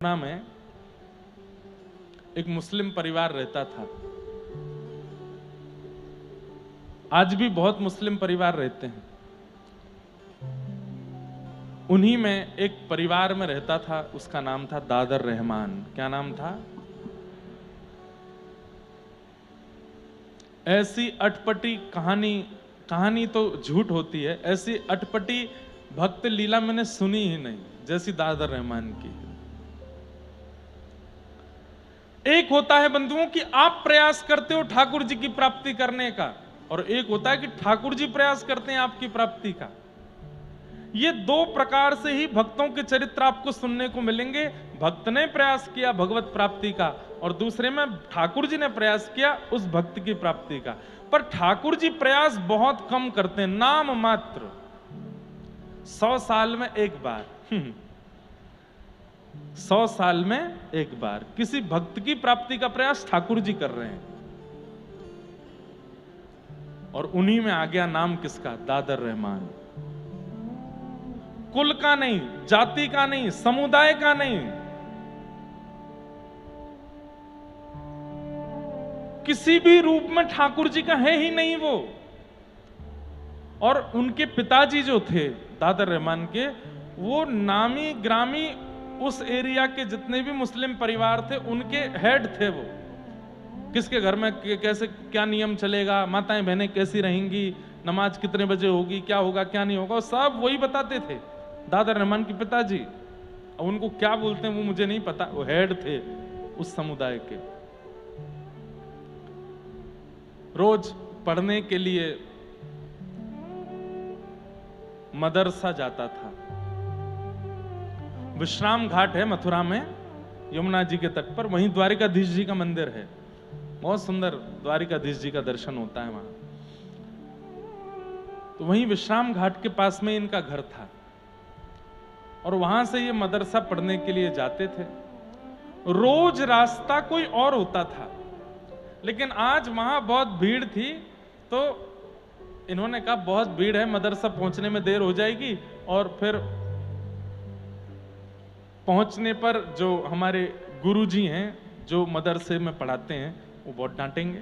पटना में एक मुस्लिम परिवार रहता था। आज भी बहुत मुस्लिम परिवार रहते हैं। उन्हीं में एक परिवार में रहता था, उसका नाम था दादर रहमान। क्या नाम था? ऐसी अटपटी कहानी तो झूठ होती है, ऐसी अटपटी भक्त लीला मैंने सुनी ही नहीं जैसी दादर रहमान की। एक होता है बंधुओं कि आप प्रयास करते हो ठाकुर जी की प्राप्ति करने का, और एक होता है कि ठाकुर जी प्रयास करते हैं आपकी प्राप्ति का। ये दो प्रकार से ही भक्तों के चरित्र आपको सुनने को मिलेंगे। भक्त ने प्रयास किया भगवत प्राप्ति का, और दूसरे में ठाकुर जी ने प्रयास किया उस भक्त की प्राप्ति का। पर ठाकुर जी प्रयास बहुत कम करते हैं, नाम मात्र। 100 साल में एक बार 100 साल में एक बार किसी भक्त की प्राप्ति का प्रयास ठाकुर जी कर रहे हैं। और उन्हीं में आ गया नाम किसका? दादर रहमान। कुल का नहीं, जाति का नहीं, समुदाय का नहीं, किसी भी रूप में ठाकुर जी का है ही नहीं वो। और उनके पिताजी जो थे दादर रहमान के, वो नामी ग्रामी उस एरिया के जितने भी मुस्लिम परिवार थे उनके हेड थे वो। किसके घर में कैसे क्या नियम चलेगा, माताएं बहनें कैसी रहेंगी, नमाज कितने बजे होगी, क्या होगा क्या नहीं होगा, सब वही बताते थे दादर रहमान के पिताजी। अब उनको क्या बोलते हैं वो मुझे नहीं पता, वो हेड थे उस समुदाय के। रोज पढ़ने के लिए मदरसा जाता था। विश्राम घाट है मथुरा में, यमुना जी के तट पर, वहीं द्वारिकाधीश जी का मंदिर है। बहुत सुंदर द्वारिकाधीश जी का दर्शन होता है वहां। तो वहीं विश्राम घाट के पास में इनका घर था, और वहां से ये मदरसा पढ़ने के लिए जाते थे। रोज रास्ता कोई और होता था, लेकिन आज वहां बहुत भीड़ थी, तो इन्होंने कहा बहुत भीड़ है, मदरसा पहुंचने में देर हो जाएगी, और फिर पहुंचने पर जो हमारे गुरुजी हैं जो मदरसे में पढ़ाते हैं वो बहुत डांटेंगे।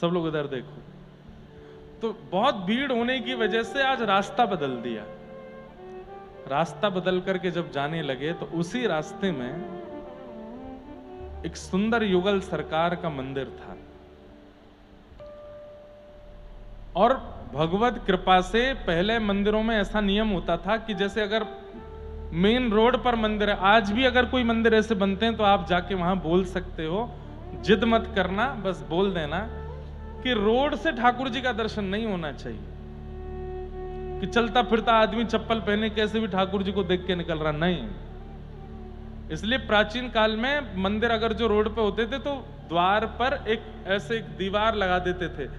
सब लोग इधर देखो। तो बहुत भीड़ होने की वजह से आज रास्ता बदल दिया। रास्ता बदल करके जब जाने लगे तो उसी रास्ते में एक सुंदर युगल सरकार का मंदिर था। और भगवत कृपा से पहले मंदिरों में ऐसा नियम होता था कि जैसे अगर मेन रोड पर मंदिर है, आज भी अगर कोई मंदिर ऐसे बनते हैं तो आप जाके वहां बोल सकते हो, जिद मत करना, बस बोल देना कि रोड से ठाकुर जी का दर्शन नहीं होना चाहिए, कि चलता फिरता आदमी चप्पल पहने कैसे भी ठाकुर जी को देख के निकल रहा, नहीं। इसलिए प्राचीन काल में मंदिर अगर जो रोड पे होते थे तो द्वार पर एक दीवार लगा देते थे,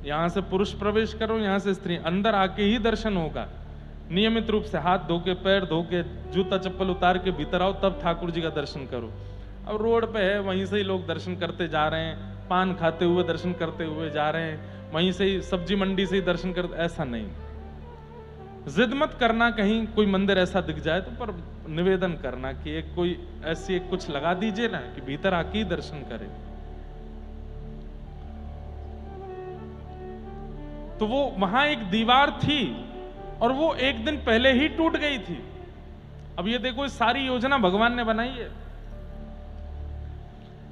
यहां से पुरुष प्रवेश करो, यहां से स्त्री, अंदर आके ही दर्शन होगा। नियमित रूप से हाथ धो के, पैर धो के, जूता चप्पल उतार के भीतर आओ, तब ठाकुर जी का दर्शन करो। अब रोड पे है, वहीं से ही लोग दर्शन करते जा रहे हैं, पान खाते हुए दर्शन करते हुए जा रहे हैं, वहीं से ही सब्जी मंडी से ही दर्शन करते, ऐसा नहीं। जिद मत करना कहीं कोई मंदिर ऐसा दिख जाए तो, पर निवेदन करना कि एक कोई ऐसी एक कुछ लगा दीजिए ना कि भीतर आके ही दर्शन करे। तो वो वहां एक दीवार थी और वो एक दिन पहले ही टूट गई थी। अब ये देखो, इस सारी योजना भगवान ने बनाई है।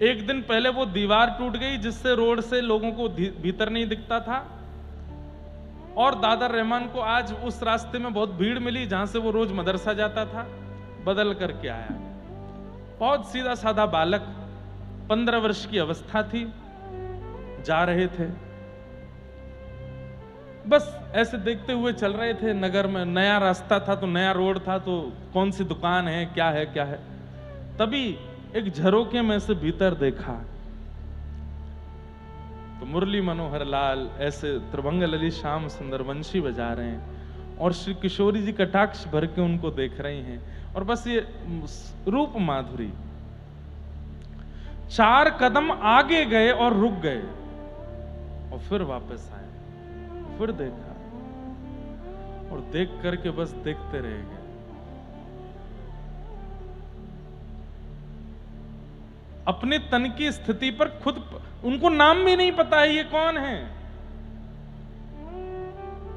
एक दिन पहले वो दीवार टूट गई जिससे रोड से लोगों को भीतर नहीं दिखता था, और दादर रहमान को आज उस रास्ते में बहुत भीड़ मिली जहां से वो रोज मदरसा जाता था। बदल करके आया, बहुत सीधा साधा बालक, 15 वर्ष की अवस्था थी, जा रहे थे, बस ऐसे देखते हुए चल रहे थे। नगर में नया रास्ता था, तो नया रोड था, तो कौन सी दुकान है क्या है क्या है। तभी एक झरोके में से भीतर देखा तो मुरली मनोहर लाल ऐसे त्रिभंग ललित श्याम सुंदर वंशी बजा रहे हैं, और श्री किशोरी जी कटाक्ष भर के उनको देख रही हैं, और बस ये रूप माधुरी। 4 कदम आगे गए और रुक गए, और फिर वापस आए, फिर देखा, और देख करके बस देखते रह गए। अपने तन की स्थिति पर खुद, उनको नाम भी नहीं पता है ये कौन है।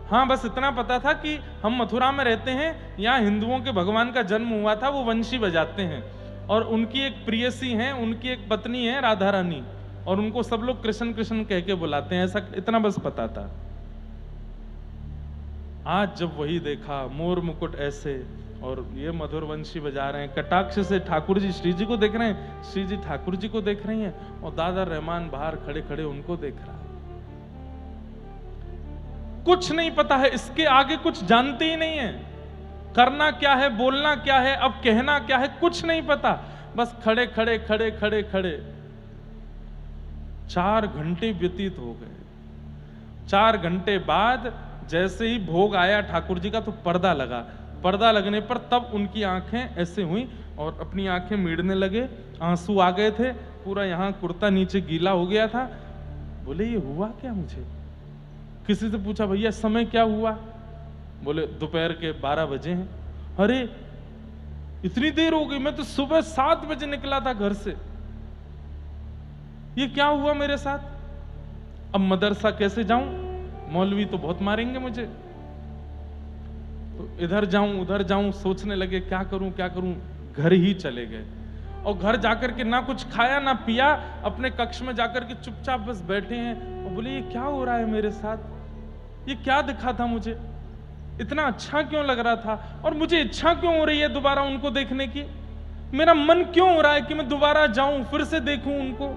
हाँ, बस इतना पता था कि हम मथुरा में रहते हैं, यहाँ हिंदुओं के भगवान का जन्म हुआ था, वो वंशी बजाते हैं, और उनकी एक प्रियसी है, उनकी एक पत्नी है राधा रानी, और उनको सब लोग कृष्ण कृष्ण कह के बुलाते हैं, ऐसा इतना बस पता था। आज जब वही देखा, मोर मुकुट ऐसे, और ये मधुर वंशी बजा रहे हैं, कटाक्ष से ठाकुर जी श्री जी को देख रहे हैं, श्री जी ठाकुर जी को देख रही हैं, और दादा रहमान बाहर खड़े खड़े उनको देख रहा है। कुछ नहीं पता है, इसके आगे कुछ जानते ही नहीं है, करना क्या है, बोलना क्या है, अब कहना क्या है, कुछ नहीं पता, बस खड़े खड़े खड़े खड़े खड़े 4 घंटे व्यतीत हो गए। 4 घंटे बाद जैसे ही भोग आया ठाकुर जी का, तो पर्दा लगा। पर्दा लगने पर तब उनकी आंखें ऐसे हुई और अपनी आंखें मीड़ने लगे, आंसू आ गए थे, पूरा यहां कुर्ता नीचे गीला हो गया था। बोले ये हुआ क्या मुझे? किसी से पूछा भैया समय क्या हुआ? बोले दोपहर के 12 बजे हैं। अरे इतनी देर हो गई, मैं तो सुबह 7 बजे निकला था घर से, ये क्या हुआ मेरे साथ? अब मदरसा कैसे जाऊं, मौलवी तो बहुत मारेंगे मुझे, तो इधर जाऊं उधर जाऊं, सोचने लगे क्या करूं क्या करूं। घर ही चले गए, और घर जाकर के ना कुछ खाया ना पिया, अपने कक्ष में जाकर के चुपचाप बस बैठे हैं, और बोले ये क्या हो रहा है मेरे साथ, ये क्या दिखा था मुझे, इतना अच्छा क्यों लग रहा था, और मुझे इच्छा क्यों हो रही है दोबारा उनको देखने की, मेरा मन क्यों हो रहा है कि मैं दोबारा जाऊं, फिर से देखूं उनको।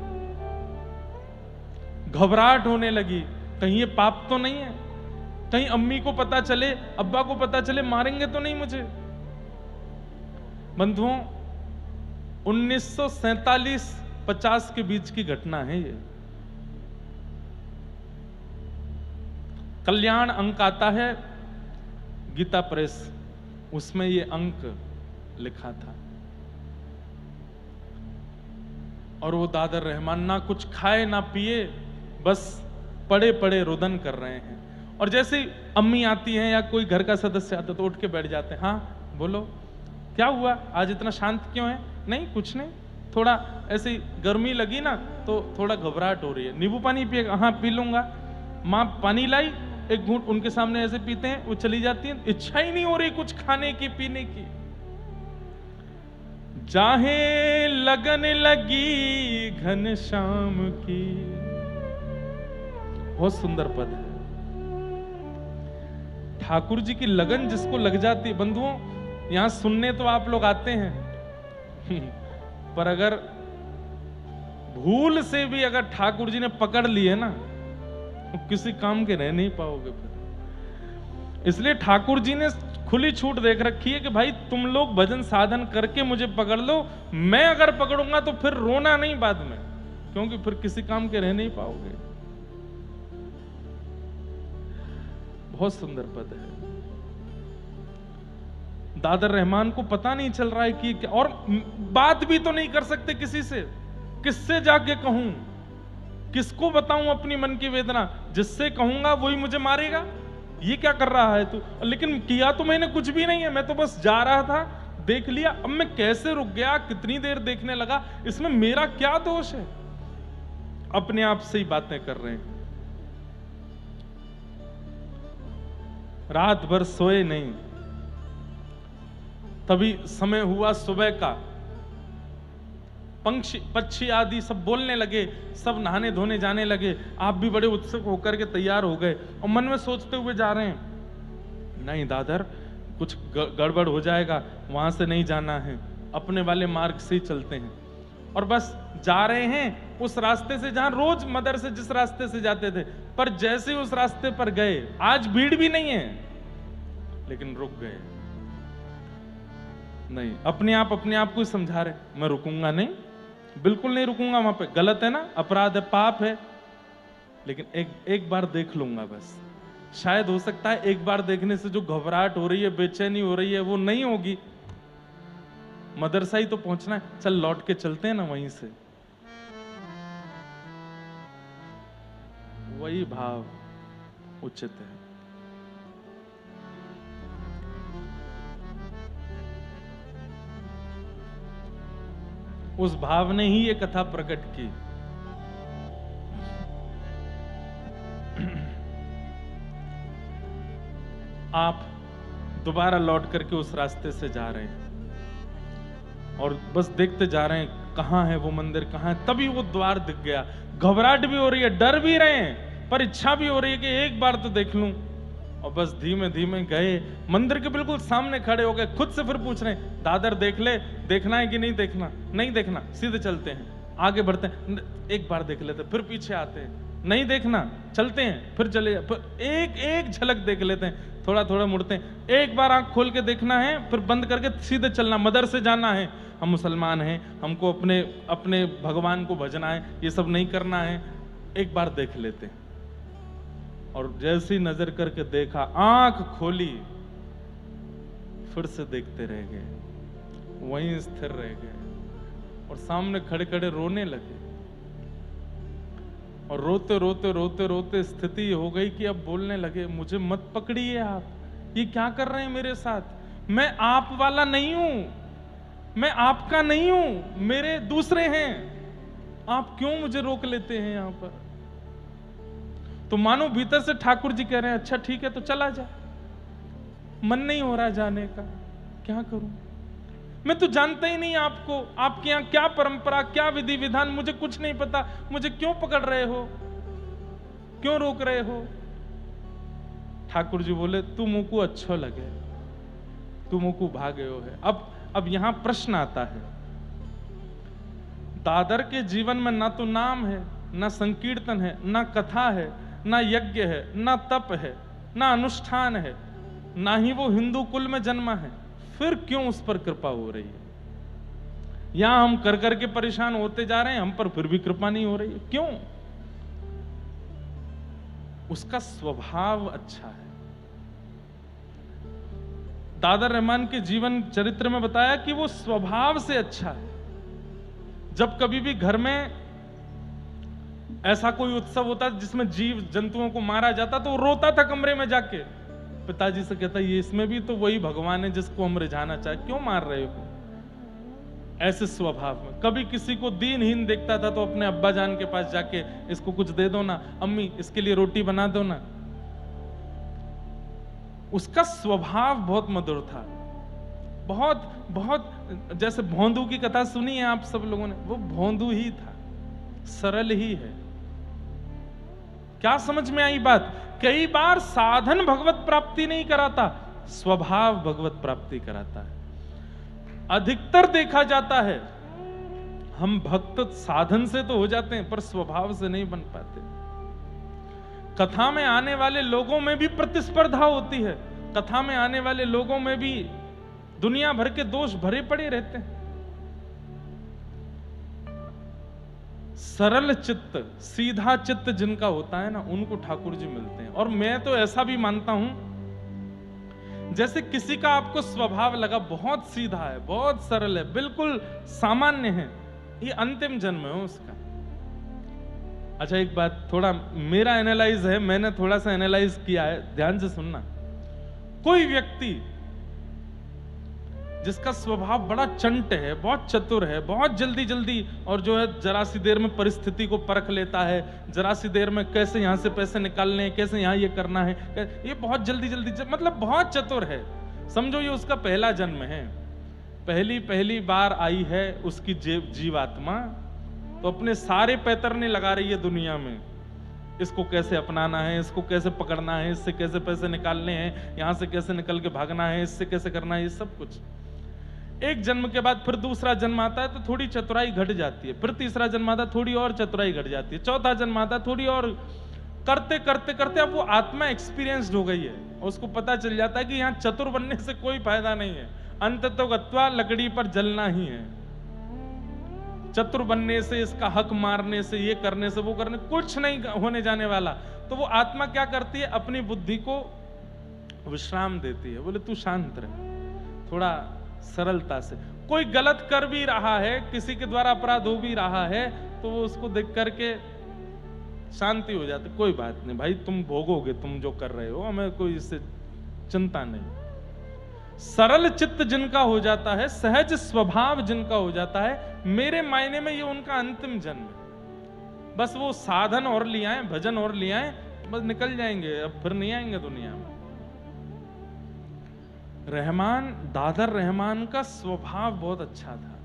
घबराहट होने लगी, कहीं ये पाप तो नहीं है, कहीं अम्मी को पता चले, अब्बा को पता चले, मारेंगे तो नहीं मुझे। बंधुओं, 1947-50 के बीच की घटना है ये। कल्याण अंक आता है गीता प्रेस, उसमें ये अंक लिखा था, और वो दादर रहमान ना कुछ खाए ना पिए, बस पड़े पड़े रुदन कर रहे हैं। और जैसे ही अम्मी आती हैं या कोई घर का सदस्य आता तो उठ के बैठ जाते हैं। हाँ बोलो क्या हुआ, आज इतना शांत क्यों है? नहीं कुछ नहीं, थोड़ा ऐसी गर्मी लगी ना तो थोड़ा घबराहट हो रही है। नींबू पानी पिएगा? हाँ पी लूंगा। माँ पानी लाई, एक घूंट उनके सामने ऐसे पीते हैं, वो चली जाती है। इच्छा ही नहीं हो रही कुछ खाने की पीने की। चाहे लगन लगी घनश्याम की, बहुत सुंदर पद है। ठाकुर जी की लगन जिसको लग जाती है, बंधुओं यहां सुनने तो आप लोग आते हैं पर अगर भूल से भी अगर ठाकुर जी ने पकड़ लिए ना तो किसी काम के रह नहीं पाओगे फिर। इसलिए ठाकुर जी ने खुली छूट देख रखी है कि भाई तुम लोग भजन साधन करके मुझे पकड़ लो, मैं अगर पकड़ूंगा तो फिर रोना नहीं बाद में, क्योंकि फिर किसी काम के रह नहीं पाओगे। बहुत सुंदर पद है। दादर रहमान को पता नहीं चल रहा है कि क्या, और बात भी तो नहीं कर सकते किसी से, किससे जाके कहूं, किसको बताऊं अपनी मन की वेदना? जिससे कहूंगा वही मुझे मारेगा, ये क्या कर रहा है तू? लेकिन किया तो मैंने कुछ भी नहीं है, मैं तो बस जा रहा था, देख लिया, अब मैं कैसे रुक गया, कितनी देर देखने लगा, इसमें मेरा क्या दोष है? अपने आप से ही बातें कर रहे हैं। रात भर सोए नहीं, तभी समय हुआ सुबह का। पक्षी आदि सब बोलने लगे, सब नहाने धोने जाने लगे। आप भी बड़े उत्सुक होकर के तैयार हो गए और मन में सोचते हुए जा रहे हैं, नहीं दादर कुछ गड़बड़ हो जाएगा, वहां से नहीं जाना है, अपने वाले मार्ग से ही चलते हैं। और बस जा रहे हैं उस रास्ते से जहां रोज मदर से जिस रास्ते से जाते थे, पर जैसे उस रास्ते पर गए, आज भीड़ भी नहीं है, लेकिन रुक गए। नहीं, अपने आप को समझा रहे, मैं रुकूंगा नहीं, बिल्कुल नहीं रुकूंगा, वहां पे गलत है ना, अपराध है, पाप है, लेकिन एक बार देख लूंगा बस। शायद हो सकता है एक बार देखने से जो घबराहट हो रही है, बेचैनी हो रही है, वो नहीं होगी। मदरसा ही तो पहुंचना है, चल लौट के चलते हैं ना वहीं से। वही भाव उचित है। उस भाव ने ही ये कथा प्रकट की। आप दोबारा लौट करके उस रास्ते से जा रहे हैं और बस देखते जा रहे हैं कहां है वो मंदिर, कहां है। तभी वो द्वार दिख गया। घबराहट भी हो रही है, डर भी रहे हैं, पर इच्छा भी हो रही है कि एक बार तो देख लूं। और बस धीमे धीमे गए, मंदिर के बिल्कुल सामने खड़े हो गए। खुद से फिर पूछ रहे हैं, दादर देख ले, देखना है कि नहीं देखना? नहीं देखना, सीधे चलते हैं, आगे बढ़ते हैं। एक बार देख लेते, फिर पीछे आते हैं, नहीं देखना, चलते हैं, फिर चले, फिर एक एक झलक देख लेते हैं, थोड़ा थोड़ा मुड़ते हैं। एक बार आंख खोल के देखना है, फिर बंद करके सीधे चलना, मदर से जाना है। हम मुसलमान हैं, हमको अपने अपने भगवान को भजना है, ये सब नहीं करना है। एक बार देख लेते हैं। और जैसी नजर करके देखा, आंख खोली, फिर से देखते रह गए, वहीं स्थिर रह गए और सामने खड़े खड़े रोने लगे। और रोते रोते रोते रोते स्थिति हो गई कि अब बोलने लगे, मुझे मत पकड़िए आप, ये क्या कर रहे हैं मेरे साथ? मैं आप वाला नहीं हूं, मैं आपका नहीं हूं, मेरे दूसरे हैं। आप क्यों मुझे रोक लेते हैं यहां पर? तो मानो भीतर से ठाकुर जी कह रहे हैं, अच्छा ठीक है तो चला जा, मन नहीं हो रहा जाने का, क्या करूं? मैं तो जानता ही नहीं आपको, आपके यहां क्या परंपरा, क्या विधि विधान, मुझे कुछ नहीं पता, मुझे क्यों पकड़ रहे हो, क्यों रोक रहे हो? ठाकुर जी बोले, तू मुझको अच्छा लगे, तू मुझको भागे हो है। अब यहां प्रश्न आता है, दादर के जीवन में ना तो नाम है, ना संकीर्तन है, ना कथा है, ना यज्ञ है, ना तप है, ना अनुष्ठान है, ना ही वो हिंदू कुल में जन्मा है, फिर क्यों उस पर कृपा हो रही है? यहां हम कर करके परेशान होते जा रहे हैं, हम पर फिर भी कृपा नहीं हो रही है, क्यों? उसका स्वभाव अच्छा है। दादर रहमान के जीवन चरित्र में बताया कि वो स्वभाव से अच्छा है। जब कभी भी घर में ऐसा कोई उत्सव होता जिसमें जीव जंतुओं को मारा जाता तो वो रोता था कमरे में जाके, पिताजी से कहता, ये इसमें भी तो वही भगवान है जिसको हम रिझाना चाहे, क्यों मार रहे हो? ऐसे स्वभाव में कभी किसी को दीनहीन देखता था तो अपने अब्बा जान के पास जाके, इसको कुछ दे दो ना, अम्मी इसके लिए रोटी बना दो ना। उसका स्वभाव बहुत मधुर था, बहुत बहुत, जैसे भोंदू की कथा सुनी है आप सब लोगों ने, वो भोंदू ही था, सरल ही है। क्या समझ में आई बात? कई बार साधन भगवत प्राप्ति नहीं कराता, स्वभाव भगवत प्राप्ति कराता है। अधिकतर देखा जाता है हम भक्त साधन से तो हो जाते हैं पर स्वभाव से नहीं बन पाते। कथा में आने वाले लोगों में भी प्रतिस्पर्धा होती है, कथा में आने वाले लोगों में भी दुनिया भर के दोष भरे पड़े रहते हैं। सरल चित्त, सीधा चित्त जिनका होता है ना, उनको ठाकुर जी मिलते हैं। और मैं तो ऐसा भी मानता हूं, जैसे किसी का आपको स्वभाव लगा बहुत सीधा है, बहुत सरल है, बिल्कुल सामान्य है, ये अंतिम जन्म है उसका। अच्छा एक बात, थोड़ा मेरा एनालाइज है, मैंने थोड़ा सा एनालाइज किया है, ध्यान से सुनना। कोई व्यक्ति जिसका स्वभाव बड़ा चंट है, बहुत चतुर है, बहुत जल्दी जल्दी, और जो है जरा सी देर में परिस्थिति को परख लेता है, जरा सी देर में कैसे यहां से पैसे निकालने हैं, कैसे यहां ये करना है, ये बहुत जल्दी जल्दी, मतलब बहुत चतुर है। समझो ये उसका पहला जन्म है, पहली बार आई है उसकी जीवात्मा, तो अपने सारे पैतरने लगा रही है दुनिया में, इसको कैसे अपनाना है, इसको कैसे पकड़ना है, इससे कैसे पैसे निकालने हैं, यहां से कैसे निकल के भागना है, इससे कैसे करना है, ये सब कुछ। एक जन्म के बाद फिर दूसरा जन्म आता है तो थोड़ी चतुराई घट जाती है, फिर तीसरा जन्म आता है थोड़ी और चतुराई घट जाती है, चौथा जन्म आता है थोड़ी और, करते करते करते अब वो आत्मा एक्सपीरियंस्ड हो गई है, उसको पता चल जाता है कि यहाँ चतुर बनने से कोई फायदा नहीं है, अंततो गत्वा लकड़ी पर जलना ही है। चतुर बनने से, इसका हक मारने से, ये करने से, वो करने, कुछ नहीं होने जाने वाला। तो वो आत्मा क्या करती है, अपनी बुद्धि को विश्राम देती है, बोले तू शांत रह, थोड़ा सरलता से। कोई गलत कर भी रहा है, किसी के द्वारा अपराध हो भी रहा है, तो वो उसको देख करके शांति हो जाती, कोई बात नहीं भाई, तुम भोगोगे, तुम जो कर रहे हो, हमें कोई इससे चिंता नहीं। सरल चित्त जिनका हो जाता है, सहज स्वभाव जिनका हो जाता है, मेरे मायने में ये उनका अंतिम जन्म है। बस वो साधन और ले आए, भजन और ले आए, बस निकल जाएंगे, अब फिर नहीं आएंगे दुनिया में। रहमान, दादर रहमान का स्वभाव बहुत अच्छा था,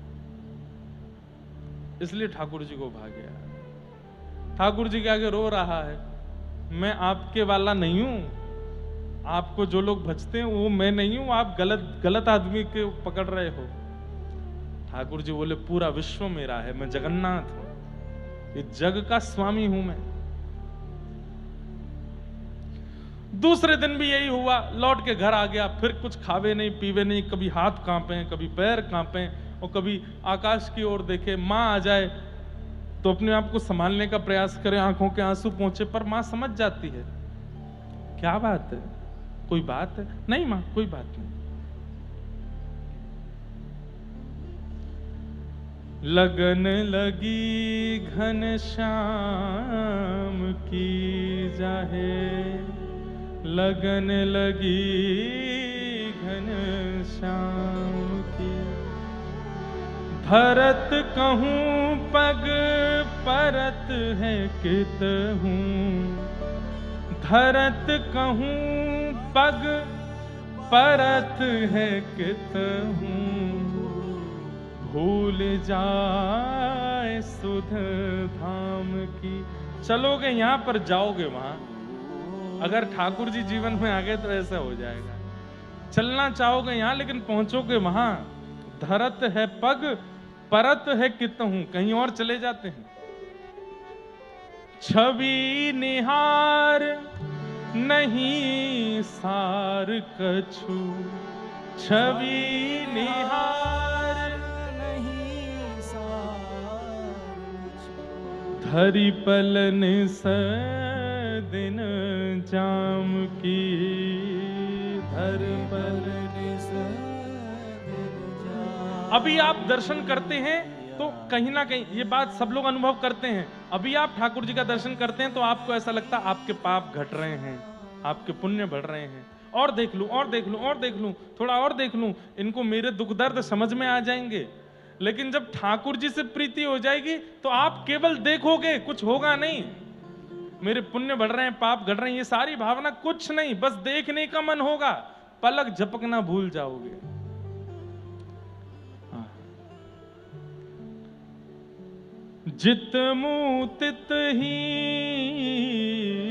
इसलिए ठाकुर जी को भा गया। ठाकुर जी के आगे रो रहा है, मैं आपके वाला नहीं हूं, आपको जो लोग भजते हैं वो मैं नहीं हूं, आप गलत आदमी के पकड़ रहे हो। ठाकुर जी बोले पूरा विश्व मेरा है, मैं जगन्नाथ हूं, ये जग का स्वामी हूं मैं। दूसरे दिन भी यही हुआ, लौट के घर आ गया, फिर कुछ खावे नहीं पीवे नहीं, कभी हाथ कांपे, कभी पैर कांपे, और कभी आकाश की ओर देखे, मां आ जाए तो अपने आप को संभालने का प्रयास करे, आंखों के आंसू पहुंचे, पर मां समझ जाती है, क्या बात है, कोई बात है? नहीं मां, कोई बात नहीं। लगन लगी घन श्याम की जाहे, लगन लगी घन श्याम की, भरत कहूं पग परत है कितहूं, धरत कहूं पग परत है कितहूं, भूल जाए सुध धाम की। चलोगे यहां पर जाओगे वहां, अगर ठाकुर जी जीवन में आ गए तो ऐसा हो जाएगा। चलना चाहोगे यहां लेकिन पहुंचोगे वहां, धरत है पग परत है कितहूं, कहीं और चले जाते हैं। छवि निहार नहीं सार कछु, छवि निहार नहीं सार कछु, धरि पलन दिन जाम की, धर पलन दिन जाम। अभी आप दर्शन करते हैं तो कहीं ना कहीं ये बात सब लोग अनुभव करते हैं, अभी आप ठाकुर जी का दर्शन करते हैं तो आपको ऐसा लगता है आपके पाप घट रहे हैं, आपके पुण्य बढ़ रहे हैं, और देख लूं और देख लूं और देख लूं, थोड़ा और देख लूं, इनको मेरे दुख दर्द समझ में आ जाएंगे। लेकिन जब ठाकुर जी से प्रीति हो जाएगी तो आप केवल देखोगे, कुछ होगा नहीं। मेरे पुण्य बढ़ रहे हैं, पाप घट रहे हैं, ये सारी भावना कुछ नहीं, बस देखने का मन होगा, पलक झपकना भूल जाओगे। जित मुँह तित ही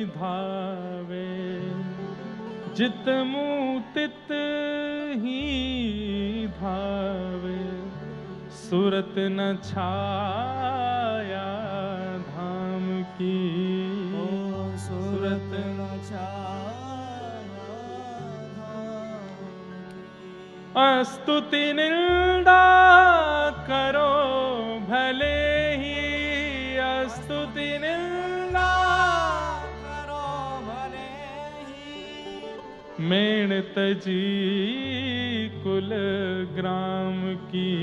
धावे, जित मुँह तित ही धावे, सूरत न छाया धाम की, सूरत न छाया धाम की। स्तुति निंदा करो भले ही, स्तुति निंदा करो भले ही, मेण तजी कुल ग्राम की,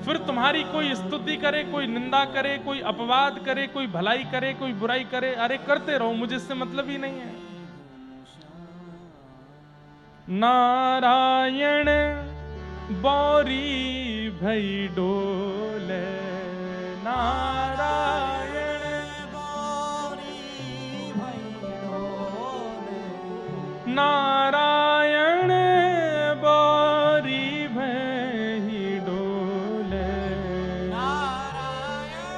फिर तुम्हारी कोई स्तुति करे, कोई निंदा करे, कोई अपवाद करे, कोई भलाई करे, कोई बुराई करे, अरे करते रहो, मुझे इससे मतलब ही नहीं है। नारायण बौरी भई डोले, नारायण बौरी भई डोले, नारायण बौरी भई डोले, नारायण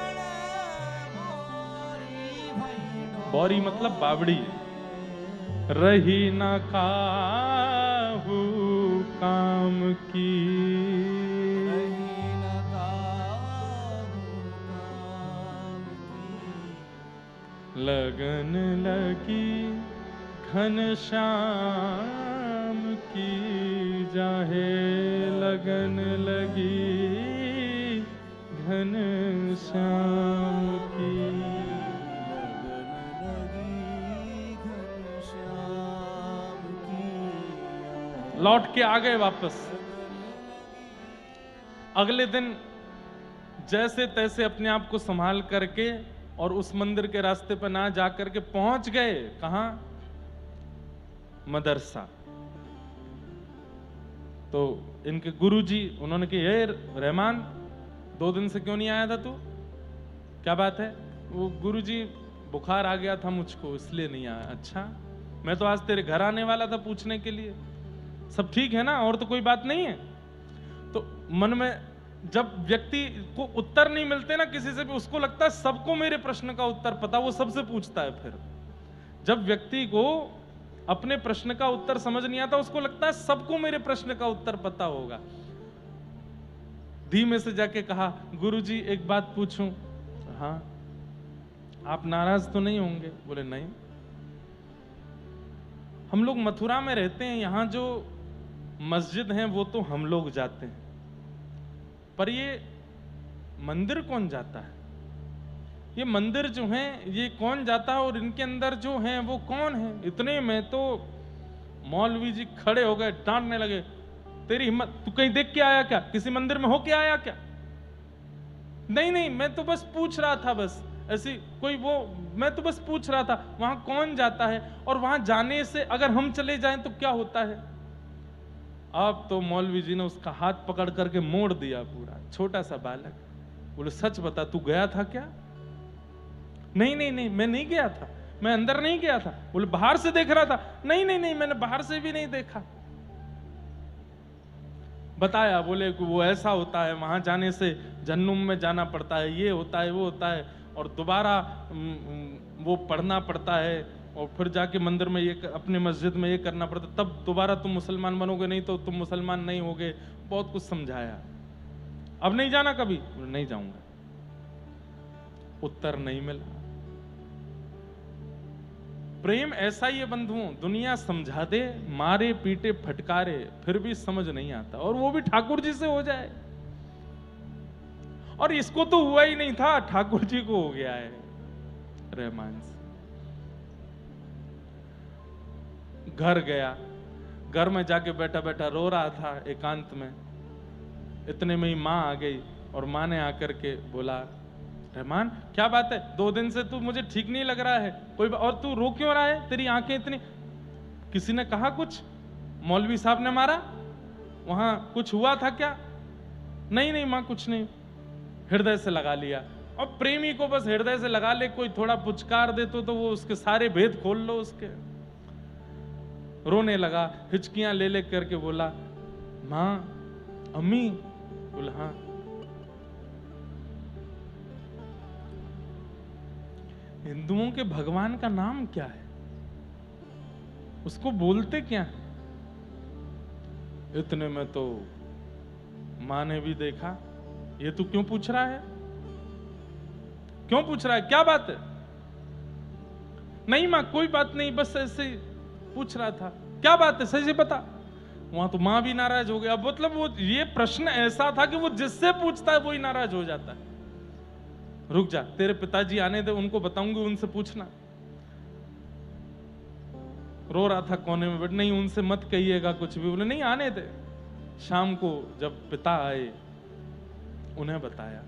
बौरी भई डोले। बौरी मतलब बावड़ी, रही न काहू काम की, रही न काहू काम की, लगन लगी घन श्याम की जाहे, लगन लगी घन श्याम की, लौट के आ गए वापस। अगले दिन जैसे तैसे अपने आप को संभाल करके और उस मंदिर के रास्ते पर ना जाकर के पहुंच गए, कहां? मदरसा। तो इनके गुरुजी उन्होंने कहा, ये रहमान 2 दिन से क्यों नहीं आया था तू, क्या बात है? वो गुरुजी बुखार आ गया था मुझको इसलिए नहीं आया। अच्छा, मैं तो आज तेरे घर आने वाला था पूछने के लिए, सब ठीक है ना, और तो कोई बात नहीं है? तो मन में जब व्यक्ति को उत्तर नहीं मिलते ना किसी से भी, उसको लगता है सबको मेरे प्रश्न का उत्तर पता, वो सबसे पूछता है। फिर जब व्यक्ति को अपने प्रश्न का उत्तर समझ नहीं आता, उसको लगता है सबको मेरे प्रश्न का उत्तर पता होगा। धीमे से जाके कहा, गुरुजी एक बात पूछूं? हाँ। आप नाराज तो नहीं होंगे? बोले नहीं। हम लोग मथुरा में रहते हैं, यहां जो मस्जिद है वो तो हम लोग जाते हैं, पर ये मंदिर कौन जाता है? ये मंदिर जो है ये कौन जाता है, और इनके अंदर जो है वो कौन है? इतने में तो मौलवी जी खड़े हो गए, डांटने लगे, तेरी हिम्मत, तू कहीं देख के आया क्या? किसी मंदिर में हो के आया क्या? नहीं नहीं, मैं तो बस पूछ रहा था, बस ऐसी कोई वो, मैं तो बस पूछ रहा था वहां कौन जाता है, और वहां जाने से अगर हम चले जाएं तो क्या होता है? अब तो मौलवी जी ने उसका हाथ पकड़ करके मोड़ दिया पूरा, छोटा सा बालक। बोले सच बता, तू गया था क्या? नहीं नहीं नहीं, मैं नहीं गया था, मैं अंदर नहीं गया था। बोले बाहर से देख रहा था? नहीं नहीं नहीं, मैंने बाहर से भी नहीं देखा। बताया, बोले वो ऐसा होता है, वहां जाने से जहन्नुम में जाना पड़ता है, ये होता है वो होता है, और दोबारा वो पढ़ना पड़ता है, और फिर जाके मंदिर में ये अपने मस्जिद में ये करना पड़ता, तब दोबारा तुम मुसलमान बनोगे, नहीं तो तुम मुसलमान नहीं होगे। बहुत कुछ समझाया। अब नहीं जाना कभी? नहीं जाऊंगा। उत्तर नहीं मिला। प्रेम ऐसा ही है बंधुओं, दुनिया समझा दे, मारे पीटे फटकारे, फिर भी समझ नहीं आता, और वो भी ठाकुर जी से हो जाए। और इसको तो हुआ ही नहीं था, ठाकुर जी को हो गया है रहमान से। घर गया, घर में जाके बैठा बैठा रो रहा था एकांत में। इतने में ही मां आ गई, और मां ने आकर के बोला, रहमान क्या बात है, 2 दिन से तू मुझे ठीक नहीं लग रहा है, कोई और तू रो क्यों रहा है? तेरी आंखें इतनी, किसी ने कहा कुछ? मौलवी साहब ने मारा? वहां कुछ हुआ था क्या? नहीं नहीं मां, कुछ नहीं, हृदय से लगा लिया। और प्रेमी को बस हृदय से लगा ले, कोई थोड़ा पुचकार दे तो वो उसके सारे भेद खोल लो उसके। रोने लगा, हिचकियां ले ले करके बोला, मां, अम्मी। बोला हाँ। हिंदुओं के भगवान का नाम क्या है? उसको बोलते क्या है? इतने में तो मां ने भी देखा, ये तू क्यों पूछ रहा है? क्यों पूछ रहा है? क्या बात है? नहीं मां, कोई बात नहीं, बस ऐसे ही पूछ रहा था। क्या बात है, सही से बता। वहां तो मां भी नाराज हो गया। अब मतलब वो ये प्रश्न ऐसा था कि वो जिससे पूछता है वो ही नाराज हो जाता है। रुक जा, तेरे पिताजी आने दे, उनको बताऊंगी, उनसे पूछना। रो रहा था कोने में, बट नहीं, उनसे मत कहिएगा कुछ भी। बोले नहीं, आने दे। शाम को जब पिता आए, उन्हें बताया,